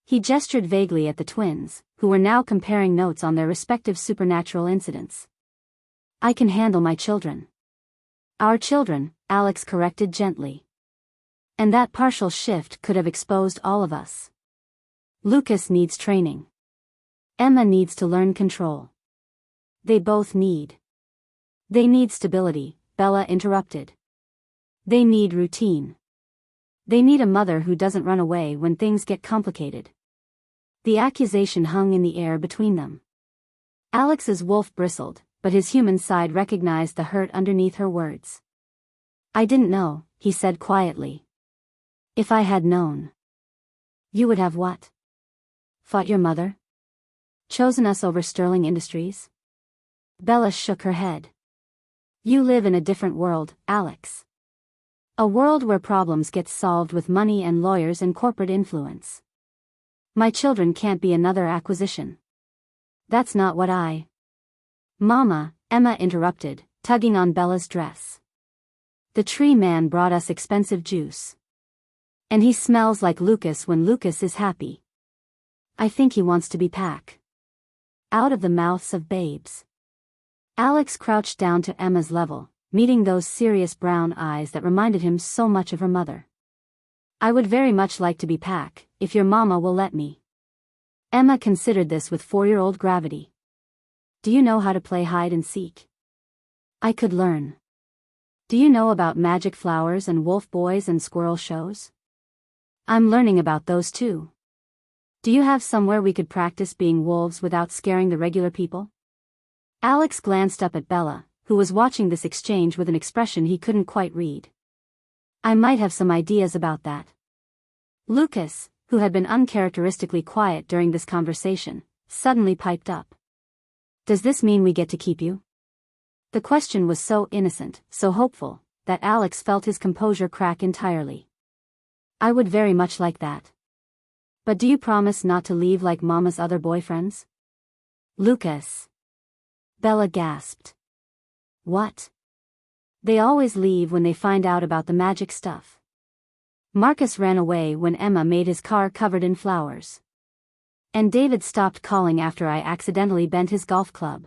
Speaker 1: He gestured vaguely at the twins, who were now comparing notes on their respective supernatural incidents. I can handle my children. Our children, Alex corrected gently. And that partial shift could have exposed all of us. Lucas needs training. Emma needs to learn control. They both need. They need stability, Bella interrupted. They need routine. They need a mother who doesn't run away when things get complicated. The accusation hung in the air between them. Alex's wolf bristled, but his human side recognized the hurt underneath her words. I didn't know, he said quietly. If I had known. You would have what? Fought your mother? Chosen us over Sterling Industries? Bella shook her head. You live in a different world, Alex. A world where problems get solved with money and lawyers and corporate influence. My children can't be another acquisition. That's not what I... Mama, Emma interrupted, tugging on Bella's dress. The tree man brought us expensive juice. And he smells like Lucas when Lucas is happy. I think he wants to be Pack. Out of the mouths of babes. Alex crouched down to Emma's level, meeting those serious brown eyes that reminded him so much of her mother. I would very much like to be Pack, if your mama will let me. Emma considered this with 4-year-old gravity. Do you know how to play hide and seek? I could learn. Do you know about magic flowers and wolf boys and squirrel shows? I'm learning about those too. Do you have somewhere we could practice being wolves without scaring the regular people? Alex glanced up at Bella, who was watching this exchange with an expression he couldn't quite read. I might have some ideas about that. Lucas, who had been uncharacteristically quiet during this conversation, suddenly piped up. Does this mean we get to keep you? The question was so innocent, so hopeful, that Alex felt his composure crack entirely. I would very much like that. But do you promise not to leave like Mama's other boyfriends? Lucas. Bella gasped. What? They always leave when they find out about the magic stuff. Marcus ran away when Emma made his car covered in flowers. And David stopped calling after I accidentally bent his golf club.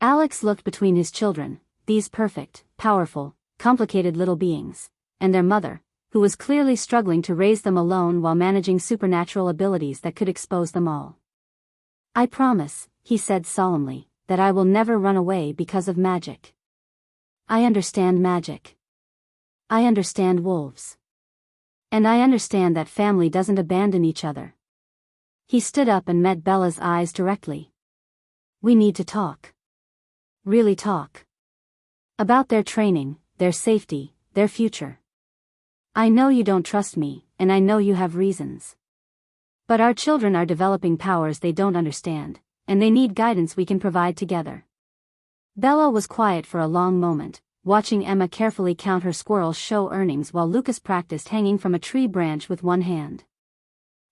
Speaker 1: Alex looked between his children, these perfect, powerful, complicated little beings, and their mother, who was clearly struggling to raise them alone while managing supernatural abilities that could expose them all. I promise, he said solemnly, that I will never run away because of magic. I understand magic. I understand wolves. And I understand that family doesn't abandon each other. He stood up and met Bella's eyes directly. We need to talk. Really talk. About their training, their safety, their future. I know you don't trust me, and I know you have reasons. But our children are developing powers they don't understand, and they need guidance we can provide together. Bella was quiet for a long moment, watching Emma carefully count her squirrel show earnings while Lucas practiced hanging from a tree branch with one hand.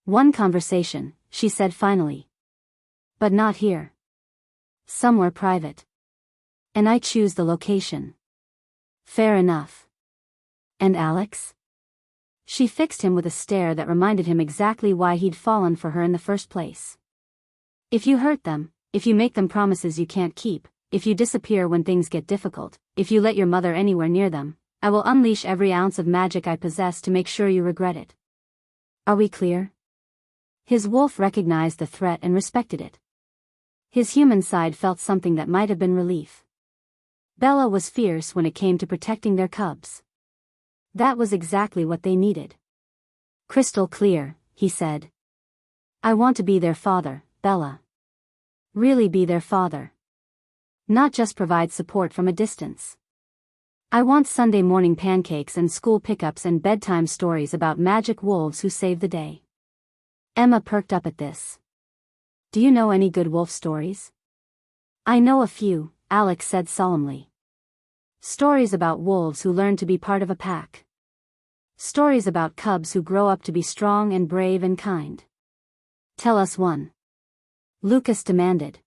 Speaker 1: One conversation, she said finally. But not here. Somewhere private. And I choose the location. Fair enough. And Alex? She fixed him with a stare that reminded him exactly why he'd fallen for her in the first place. If you hurt them, if you make them promises you can't keep, if you disappear when things get difficult, if you let your mother anywhere near them, I will unleash every ounce of magic I possess to make sure you regret it. Are we clear? His wolf recognized the threat and respected it. His human side felt something that might have been relief. Bella was fierce when it came to protecting their cubs. That was exactly what they needed. Crystal clear, he said. I want to be their father, Bella. Really be their father. Not just provide support from a distance. I want Sunday morning pancakes and school pickups and bedtime stories about magic wolves who save the day. Emma perked up at this. Do you know any good wolf stories? I know a few, Alex said solemnly. Stories about wolves who learn to be part of a pack. Stories about cubs who grow up to be strong and brave and kind. Tell us one. Lucas demanded.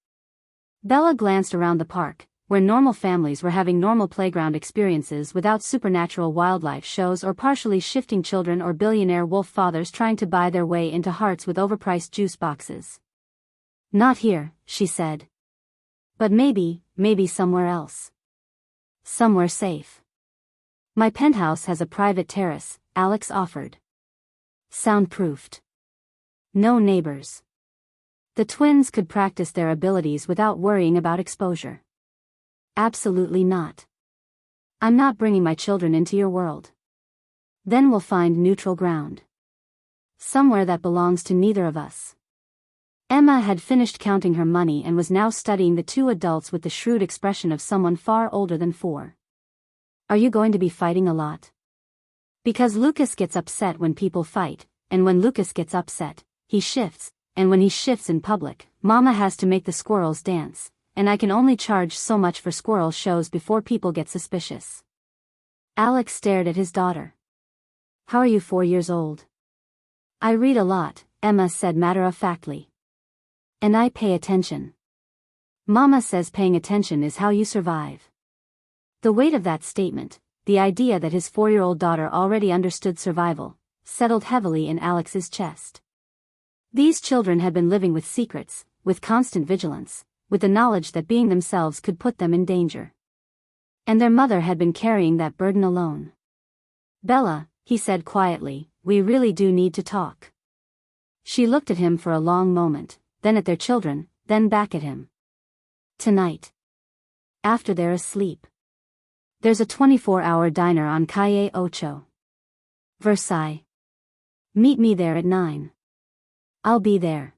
Speaker 1: Bella glanced around the park, where normal families were having normal playground experiences without supernatural wildlife shows or partially shifting children or billionaire wolf fathers trying to buy their way into hearts with overpriced juice boxes. Not here, she said. But maybe somewhere else. Somewhere safe. My penthouse has a private terrace, Alex offered. Soundproofed. No neighbors. The twins could practice their abilities without worrying about exposure. Absolutely not. I'm not bringing my children into your world. Then we'll find neutral ground. Somewhere that belongs to neither of us. Emma had finished counting her money and was now studying the two adults with the shrewd expression of someone far older than 4. Are you going to be fighting a lot? Because Lucas gets upset when people fight, and when Lucas gets upset, he shifts, and when he shifts in public, Mama has to make the squirrels dance, and I can only charge so much for squirrel shows before people get suspicious. Alex stared at his daughter. How are you 4 years old? I read a lot, Emma said matter-of-factly. And I pay attention. Mama says paying attention is how you survive. The weight of that statement, the idea that his 4-year-old daughter already understood survival, settled heavily in Alex's chest. These children had been living with secrets, with constant vigilance, with the knowledge that being themselves could put them in danger. And their mother had been carrying that burden alone. Bella, he said quietly, we really do need to talk. She looked at him for a long moment, then at their children, then back at him. Tonight. After they're asleep. There's a 24-hour diner on Calle Ocho. Versailles. Meet me there at 9. I'll be there.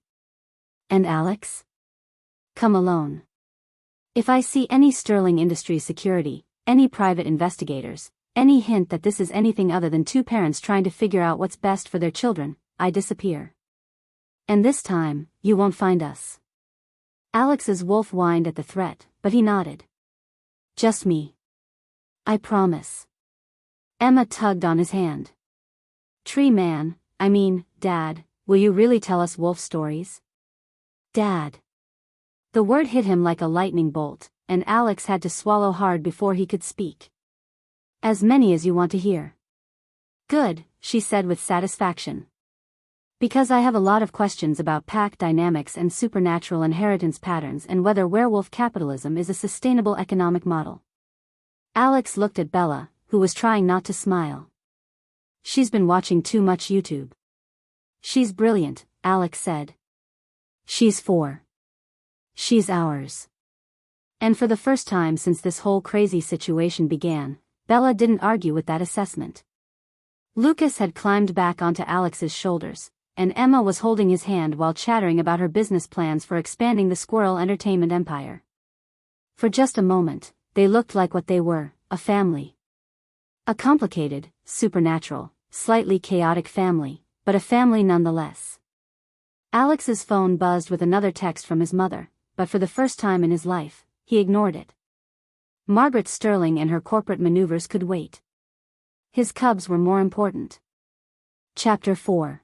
Speaker 1: And Alex? Come alone. If I see any Sterling Industries security, any private investigators, any hint that this is anything other than two parents trying to figure out what's best for their children, I disappear. And this time, you won't find us. Alex's wolf whined at the threat, but he nodded. Just me. I promise. Emma tugged on his hand. Tree man, Dad, will you really tell us wolf stories? Dad. The word hit him like a lightning bolt, and Alex had to swallow hard before he could speak. As many as you want to hear. Good, she said with satisfaction. Because I have a lot of questions about pack dynamics and supernatural inheritance patterns and whether werewolf capitalism is a sustainable economic model. Alex looked at Bella, who was trying not to smile. She's been watching too much YouTube. She's brilliant, Alex said. She's 4. She's ours. And for the first time since this whole crazy situation began, Bella didn't argue with that assessment. Lucas had climbed back onto Alex's shoulders, and Emma was holding his hand while chattering about her business plans for expanding the squirrel entertainment empire. For just a moment, they looked like what they were, a family. A complicated, supernatural, slightly chaotic family, but a family nonetheless. Alex's phone buzzed with another text from his mother, but for the first time in his life, he ignored it. Margaret Sterling and her corporate maneuvers could wait. His cubs were more important. Chapter 4.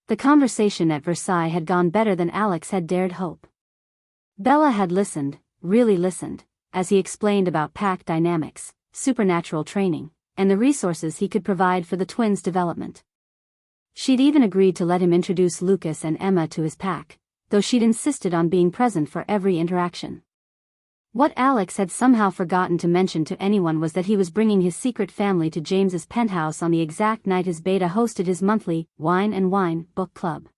Speaker 1: The conversation at Versailles had gone better than Alex had dared hope. Bella had listened, really listened, as he explained about pack dynamics, supernatural training, and the resources he could provide for the twins' development. She'd even agreed to let him introduce Lucas and Emma to his pack, though she'd insisted on being present for every interaction. What Alex had somehow forgotten to mention to anyone was that he was bringing his secret family to James's penthouse on the exact night his beta hosted his monthly Wine and Wine book club.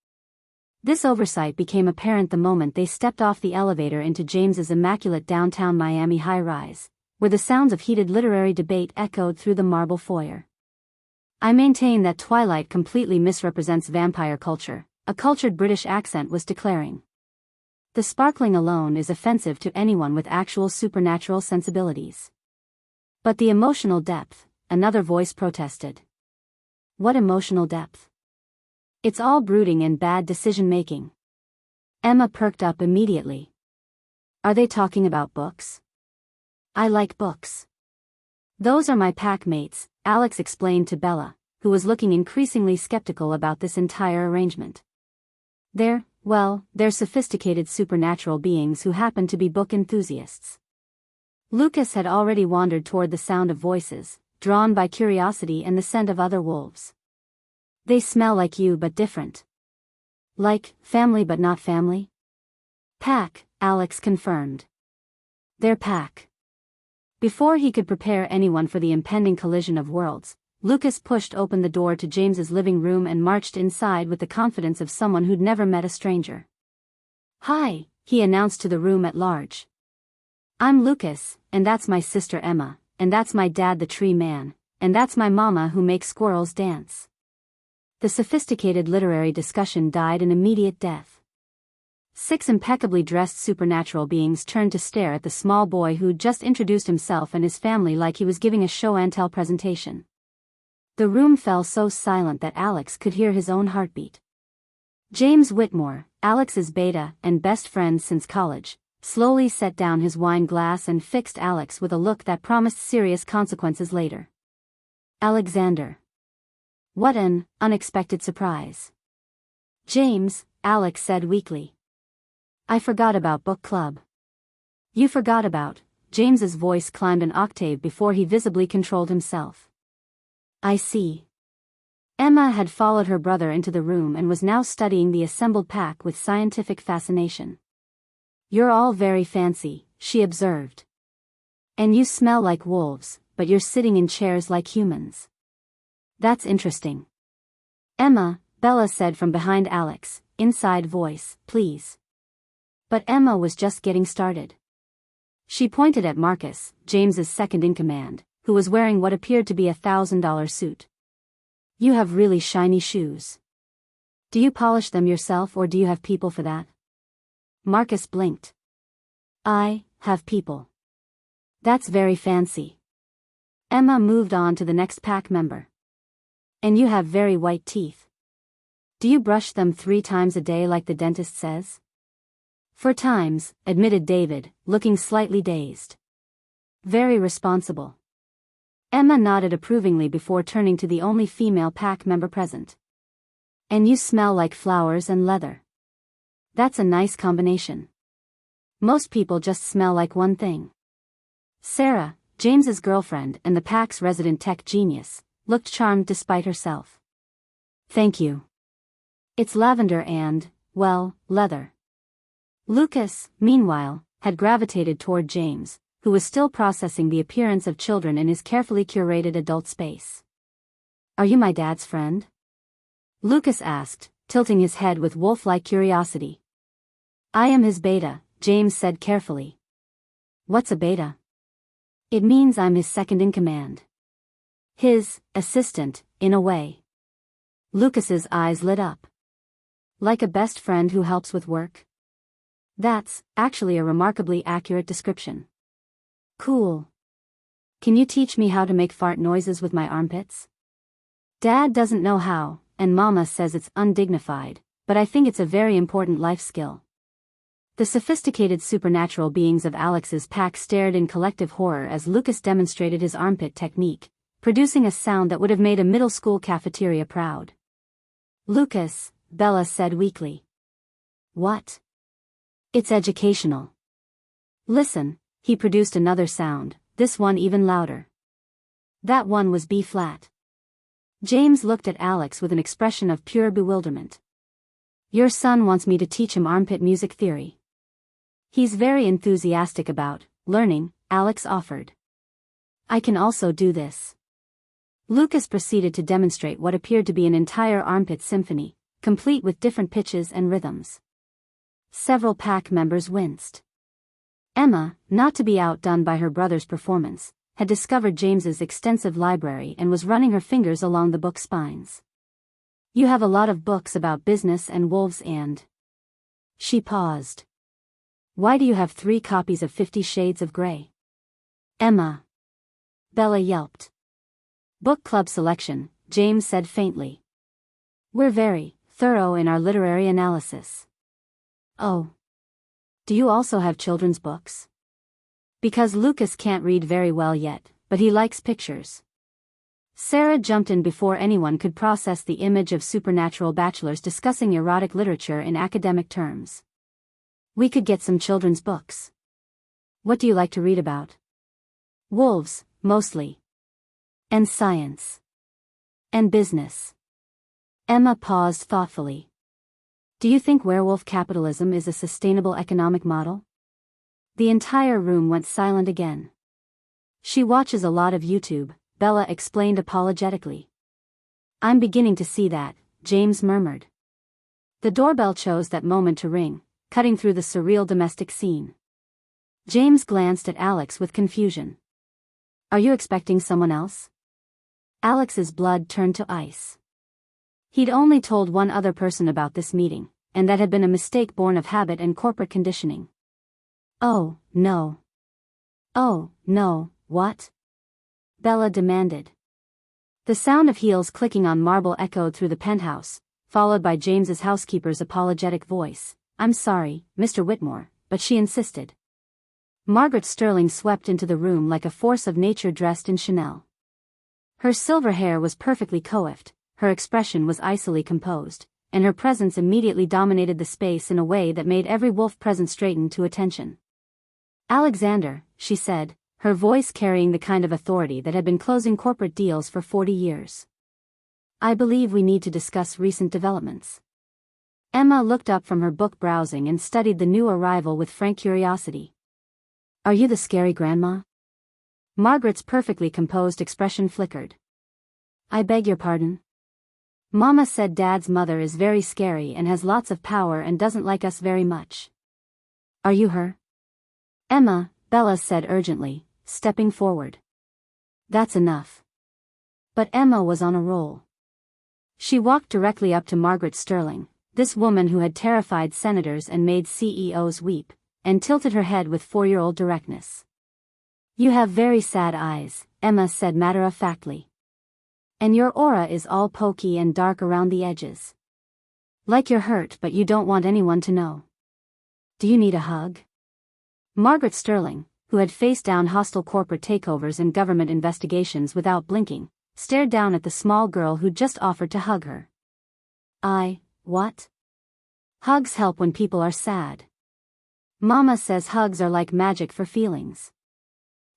Speaker 1: This oversight became apparent the moment they stepped off the elevator into James's immaculate downtown Miami high-rise, where the sounds of heated literary debate echoed through the marble foyer. I maintain that Twilight completely misrepresents vampire culture, a cultured British accent was declaring. The sparkling alone is offensive to anyone with actual supernatural sensibilities. But the emotional depth, another voice protested. What emotional depth? It's all brooding and bad decision-making. Emma perked up immediately. Are they talking about books? I like books. Those are my pack mates, Alex explained to Bella, who was looking increasingly skeptical about this entire arrangement. They're sophisticated supernatural beings who happen to be book enthusiasts. Lucas had already wandered toward the sound of voices, drawn by curiosity and the scent of other wolves. They smell like you but different. Like, family but not family? Pack, Alex confirmed. They're pack. Before he could prepare anyone for the impending collision of worlds, Lucas pushed open the door to James's living room and marched inside with the confidence of someone who'd never met a stranger. Hi, he announced to the room at large. I'm Lucas, and that's my sister Emma, and that's my dad the tree man, and that's my mama who makes squirrels dance. The sophisticated literary discussion died an immediate death. 6 impeccably dressed supernatural beings turned to stare at the small boy who'd just introduced himself and his family like he was giving a show-and-tell presentation. The room fell so silent that Alex could hear his own heartbeat. James Whitmore, Alex's beta and best friend since college, slowly set down his wine glass and fixed Alex with a look that promised serious consequences later. Alexander. What an unexpected surprise. James, Alex said weakly. I forgot about book club. You forgot about, James's voice climbed an octave before he visibly controlled himself. I see. Emma had followed her brother into the room and was now studying the assembled pack with scientific fascination. You're all very fancy, she observed. And you smell like wolves, but you're sitting in chairs like humans. That's interesting. Emma, Bella said from behind Alex, inside voice, please. But Emma was just getting started. She pointed at Marcus, James's second-in-command, who was wearing what appeared to be $1,000 suit. You have really shiny shoes. Do you polish them yourself or do you have people for that? Marcus blinked. I have people. That's very fancy. Emma moved on to the next pack member. And you have very white teeth. Do you brush them 3 times a day like the dentist says? 4 times, admitted David, looking slightly dazed. Very responsible. Emma nodded approvingly before turning to the only female pack member present. And you smell like flowers and leather. That's a nice combination. Most people just smell like one thing. Sarah, James's girlfriend and the pack's resident tech genius, looked charmed despite herself. Thank you. It's lavender and, well, leather. Lucas, meanwhile, had gravitated toward James, who was still processing the appearance of children in his carefully curated adult space. Are you my dad's friend? Lucas asked, tilting his head with wolf-like curiosity. I am his beta, James said carefully. What's a beta? It means I'm his second-in-command. His assistant, in a way. Lucas's eyes lit up. Like a best friend who helps with work? That's actually a remarkably accurate description. Cool. Can you teach me how to make fart noises with my armpits? Dad doesn't know how, and Mama says it's undignified, but I think it's a very important life skill. The sophisticated supernatural beings of Alex's pack stared in collective horror as Lucas demonstrated his armpit technique, producing a sound that would have made a middle school cafeteria proud. Lucas, Bella said weakly. What? It's educational. Listen, he produced another sound, this one even louder. That one was B-flat. James looked at Alex with an expression of pure bewilderment. Your son wants me to teach him armpit music theory. He's very enthusiastic about learning, Alex offered. I can also do this. Lucas proceeded to demonstrate what appeared to be an entire armpit symphony, complete with different pitches and rhythms. Several pack members winced. Emma, not to be outdone by her brother's performance, had discovered James's extensive library and was running her fingers along the book spines. You have a lot of books about business and wolves and... She paused. Why do you have 3 copies of 50 Shades of Grey? Emma. Bella yelped. Book club selection, James said faintly. We're very thorough in our literary analysis. Oh. Do you also have children's books? Because Lucas can't read very well yet, but he likes pictures. Sarah jumped in before anyone could process the image of supernatural bachelors discussing erotic literature in academic terms. We could get some children's books. What do you like to read about? Wolves, mostly. And science. And business. Emma paused thoughtfully. Do you think werewolf capitalism is a sustainable economic model? The entire room went silent again. She watches a lot of YouTube, Bella explained apologetically. I'm beginning to see that, James murmured. The doorbell chose that moment to ring, cutting through the surreal domestic scene. James glanced at Alex with confusion. Are you expecting someone else? Alex's blood turned to ice. He'd only told one other person about this meeting, and that had been a mistake born of habit and corporate conditioning. Oh, no. Oh, no, what? Bella demanded. The sound of heels clicking on marble echoed through the penthouse, followed by James's housekeeper's apologetic voice. I'm sorry, Mr. Whitmore, but she insisted. Margaret Sterling swept into the room like a force of nature dressed in Chanel. Her silver hair was perfectly coiffed, her expression was icily composed, and her presence immediately dominated the space in a way that made every wolf present straighten to attention. "Alexander," she said, her voice carrying the kind of authority that had been closing corporate deals for 40 years. "I believe we need to discuss recent developments." Emma looked up from her book browsing and studied the new arrival with frank curiosity. "Are you the scary grandma?" Margaret's perfectly composed expression flickered. "I beg your pardon?" "Mama said Dad's mother is very scary and has lots of power and doesn't like us very much." "Are you her?" "Emma," Bella said urgently, stepping forward. "That's enough." But Emma was on a roll. She walked directly up to Margaret Sterling, this woman who had terrified senators and made CEOs weep, and tilted her head with 4-year-old directness. "You have very sad eyes," Emma said matter-of-factly. "And your aura is all pokey and dark around the edges. Like you're hurt but you don't want anyone to know. Do you need a hug?" Margaret Sterling, who had faced down hostile corporate takeovers and government investigations without blinking, stared down at the small girl who'd just offered to hug her. What? Hugs help when people are sad. Mama says hugs are like magic for feelings."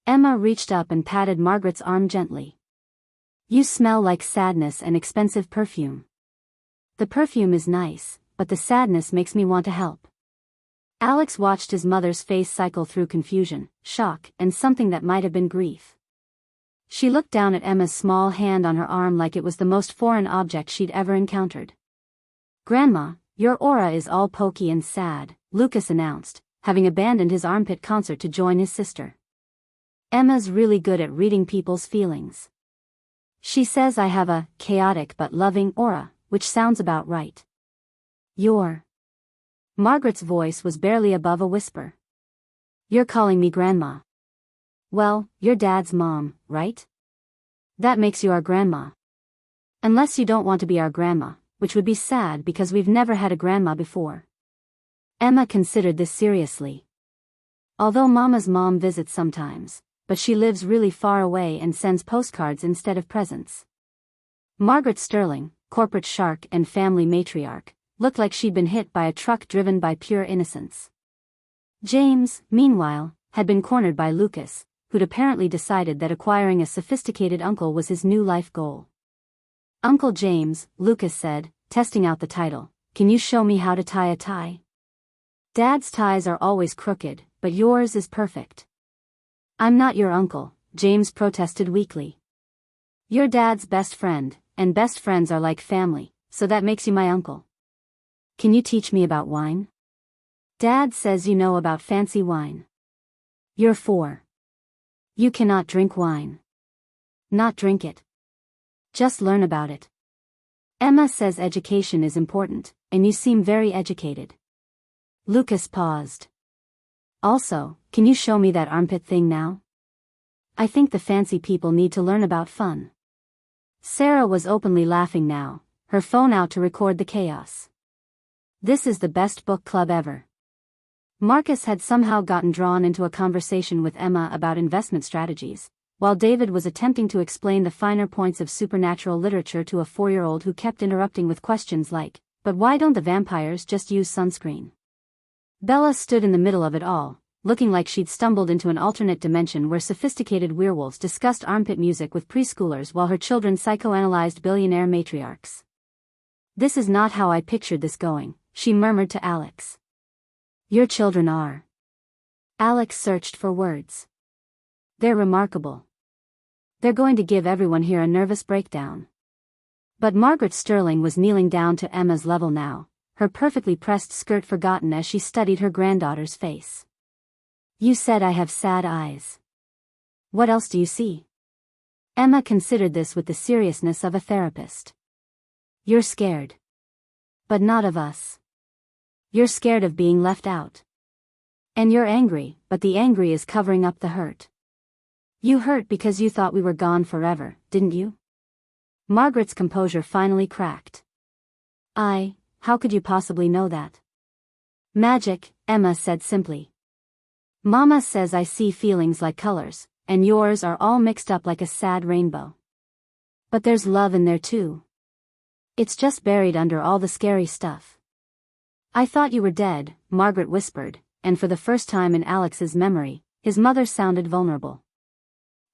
Speaker 1: Emma reached up and patted Margaret's arm gently. "You smell like sadness and expensive perfume." "The perfume is nice, but the sadness makes me want to help." Alex watched his mother's face cycle through confusion, shock, and something that might have been grief. She looked down at Emma's small hand on her arm like it was the most foreign object she'd ever encountered. "Grandma, your aura is all pokey and sad," Lucas announced, having abandoned his armpit concert to join his sister. "Emma's really good at reading people's feelings. She says I have a chaotic but loving aura, which sounds about right." "You're..." Margaret's voice was barely above a whisper. "You're calling me grandma. Well, you're Dad's mom, right? That makes you our grandma. Unless you don't want to be our grandma, which would be sad because we've never had a grandma before." Emma considered this seriously. "Although Mama's mom visits sometimes, but she lives really far away and sends postcards instead of presents." Margaret Sterling, corporate shark and family matriarch, looked like she'd been hit by a truck driven by pure innocence. James, meanwhile, had been cornered by Lucas, who'd apparently decided that acquiring a sophisticated uncle was his new life goal. "Uncle James," Lucas said, testing out the title, "can you show me how to tie a tie? Dad's ties are always crooked, but yours is perfect." "I'm not your uncle," James protested weakly. "You're Dad's best friend, and best friends are like family, so that makes you my uncle. Can you teach me about wine? Dad says you know about fancy wine." "You're 4. You cannot drink wine." "Not drink it. Just learn about it." "Emma says education is important, and you seem very educated." Lucas paused. "Also, can you show me that armpit thing now? I think the fancy people need to learn about fun." Sarah was openly laughing now, her phone out to record the chaos. "This is the best book club ever." Marcus had somehow gotten drawn into a conversation with Emma about investment strategies, while David was attempting to explain the finer points of supernatural literature to a 4-year-old who kept interrupting with questions like, "But why don't the vampires just use sunscreen?" Bella stood in the middle of it all, looking like she'd stumbled into an alternate dimension where sophisticated werewolves discussed armpit music with preschoolers while her children psychoanalyzed billionaire matriarchs. "This is not how I pictured this going," she murmured to Alex. "Your children are..." Alex searched for words. "They're remarkable. They're going to give everyone here a nervous breakdown." But Margaret Sterling was kneeling down to Emma's level now, her perfectly pressed skirt forgotten as she studied her granddaughter's face. "You said I have sad eyes. What else do you see?" Emma considered this with the seriousness of a therapist. "You're scared. But not of us. You're scared of being left out. And you're angry, but the angry is covering up the hurt. You hurt because you thought we were gone forever, didn't you?" Margaret's composure finally cracked. How could you possibly know that?" "Magic," Emma said simply. "Mama says I see feelings like colors, and yours are all mixed up like a sad rainbow." But there's love in there too. It's just buried under all the scary stuff. I thought you were dead, Margaret whispered, and for the first time in Alex's memory, his mother sounded vulnerable.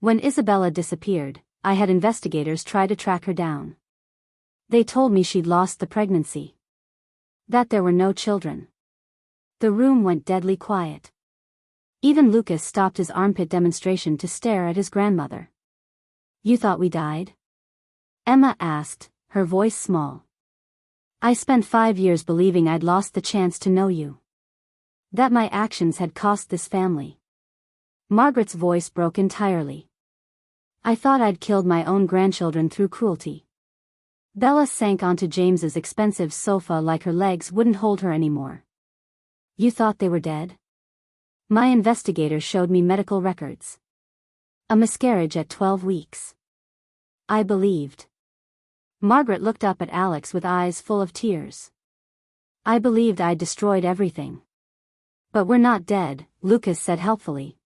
Speaker 1: When Isabella disappeared, I had investigators try to track her down. They told me she'd lost the pregnancy. That there were no children. The room went deadly quiet. Even Lucas stopped his armpit demonstration to stare at his grandmother. You thought we died? Emma asked, her voice small. I spent 5 years believing I'd lost the chance to know you. That my actions had cost this family. Margaret's voice broke entirely. I thought I'd killed my own grandchildren through cruelty. Bella sank onto James's expensive sofa like her legs wouldn't hold her anymore. You thought they were dead? My investigator showed me medical records. A miscarriage at 12 weeks. I believed. Margaret looked up at Alex with eyes full of tears. I believed I'd destroyed everything. But we're not dead, Lucas said helpfully.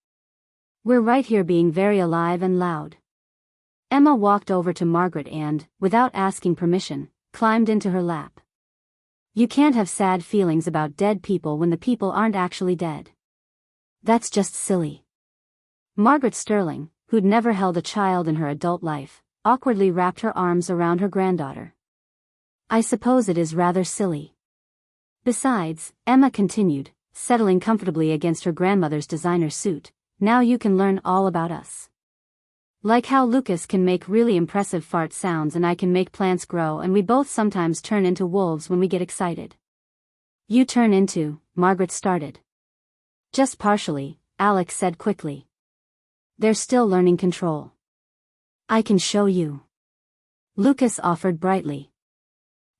Speaker 1: We're right here being very alive and loud. Emma walked over to Margaret and, without asking permission, climbed into her lap. You can't have sad feelings about dead people when the people aren't actually dead. That's just silly. Margaret Sterling, who'd never held a child in her adult life, awkwardly wrapped her arms around her granddaughter. I suppose it is rather silly. Besides, Emma continued, settling comfortably against her grandmother's designer suit, now you can learn all about us. Like how Lucas can make really impressive fart sounds and I can make plants grow and we both sometimes turn into wolves when we get excited. You turn into, Margaret started. Just partially, Alex said quickly. They're still learning control. I can show you. Lucas offered brightly.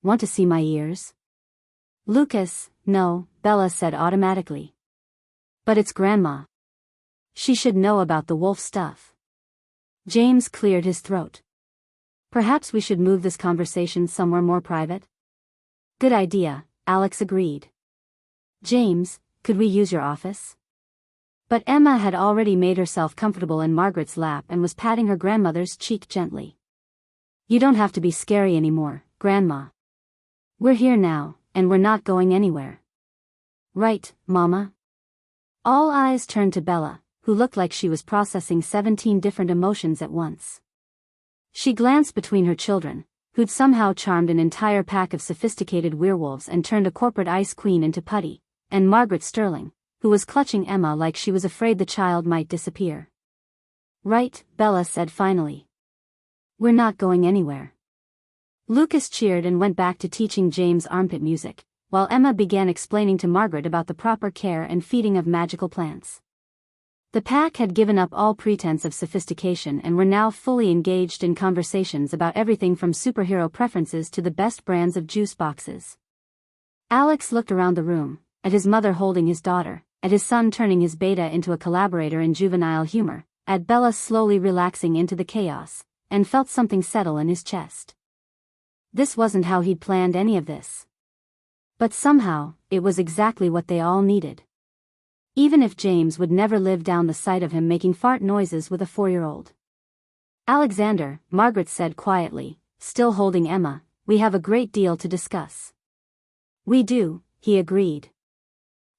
Speaker 1: Want to see my ears? Lucas, no, Bella said automatically. But it's Grandma. She should know about the wolf stuff. James cleared his throat. Perhaps we should move this conversation somewhere more private? Good idea, Alex agreed. James, could we use your office? But Emma had already made herself comfortable in Margaret's lap and was patting her grandmother's cheek gently. You don't have to be scary anymore, Grandma. We're here now, and we're not going anywhere. Right, Mama? All eyes turned to Bella, who looked like she was processing 17 different emotions at once. She glanced between her children, who'd somehow charmed an entire pack of sophisticated werewolves and turned a corporate ice queen into putty, and Margaret Sterling, who was clutching Emma like she was afraid the child might disappear. Right, Bella said finally. We're not going anywhere. Lucas cheered and went back to teaching James armpit music, while Emma began explaining to Margaret about the proper care and feeding of magical plants. The pack had given up all pretense of sophistication and were now fully engaged in conversations about everything from superhero preferences to the best brands of juice boxes. Alex looked around the room, at his mother holding his daughter, at his son turning his beta into a collaborator in juvenile humor, at Bella slowly relaxing into the chaos, and felt something settle in his chest. This wasn't how he'd planned any of this. But somehow, it was exactly what they all needed. Even if James would never live down the sight of him making fart noises with a 4-year-old. Alexander, Margaret said quietly, still holding Emma, we have a great deal to discuss. We do, he agreed.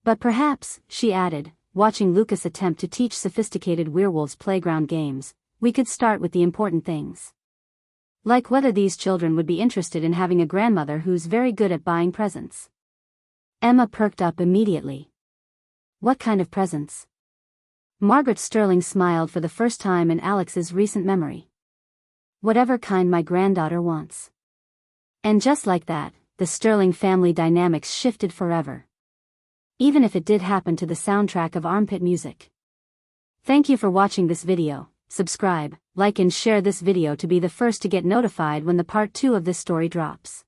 Speaker 1: But perhaps, she added, watching Lucas attempt to teach sophisticated werewolves playground games, we could start with the important things. Like whether these children would be interested in having a grandmother who's very good at buying presents. Emma perked up immediately. What kind of presents? Margaret Sterling smiled for the first time in Alex's recent memory. Whatever kind my granddaughter wants. And just like that, the Sterling family dynamics shifted forever. Even if it did happen to the soundtrack of armpit music. Thank you for watching this video. Subscribe, like and share this video to be the first to get notified when the part 2 of this story drops.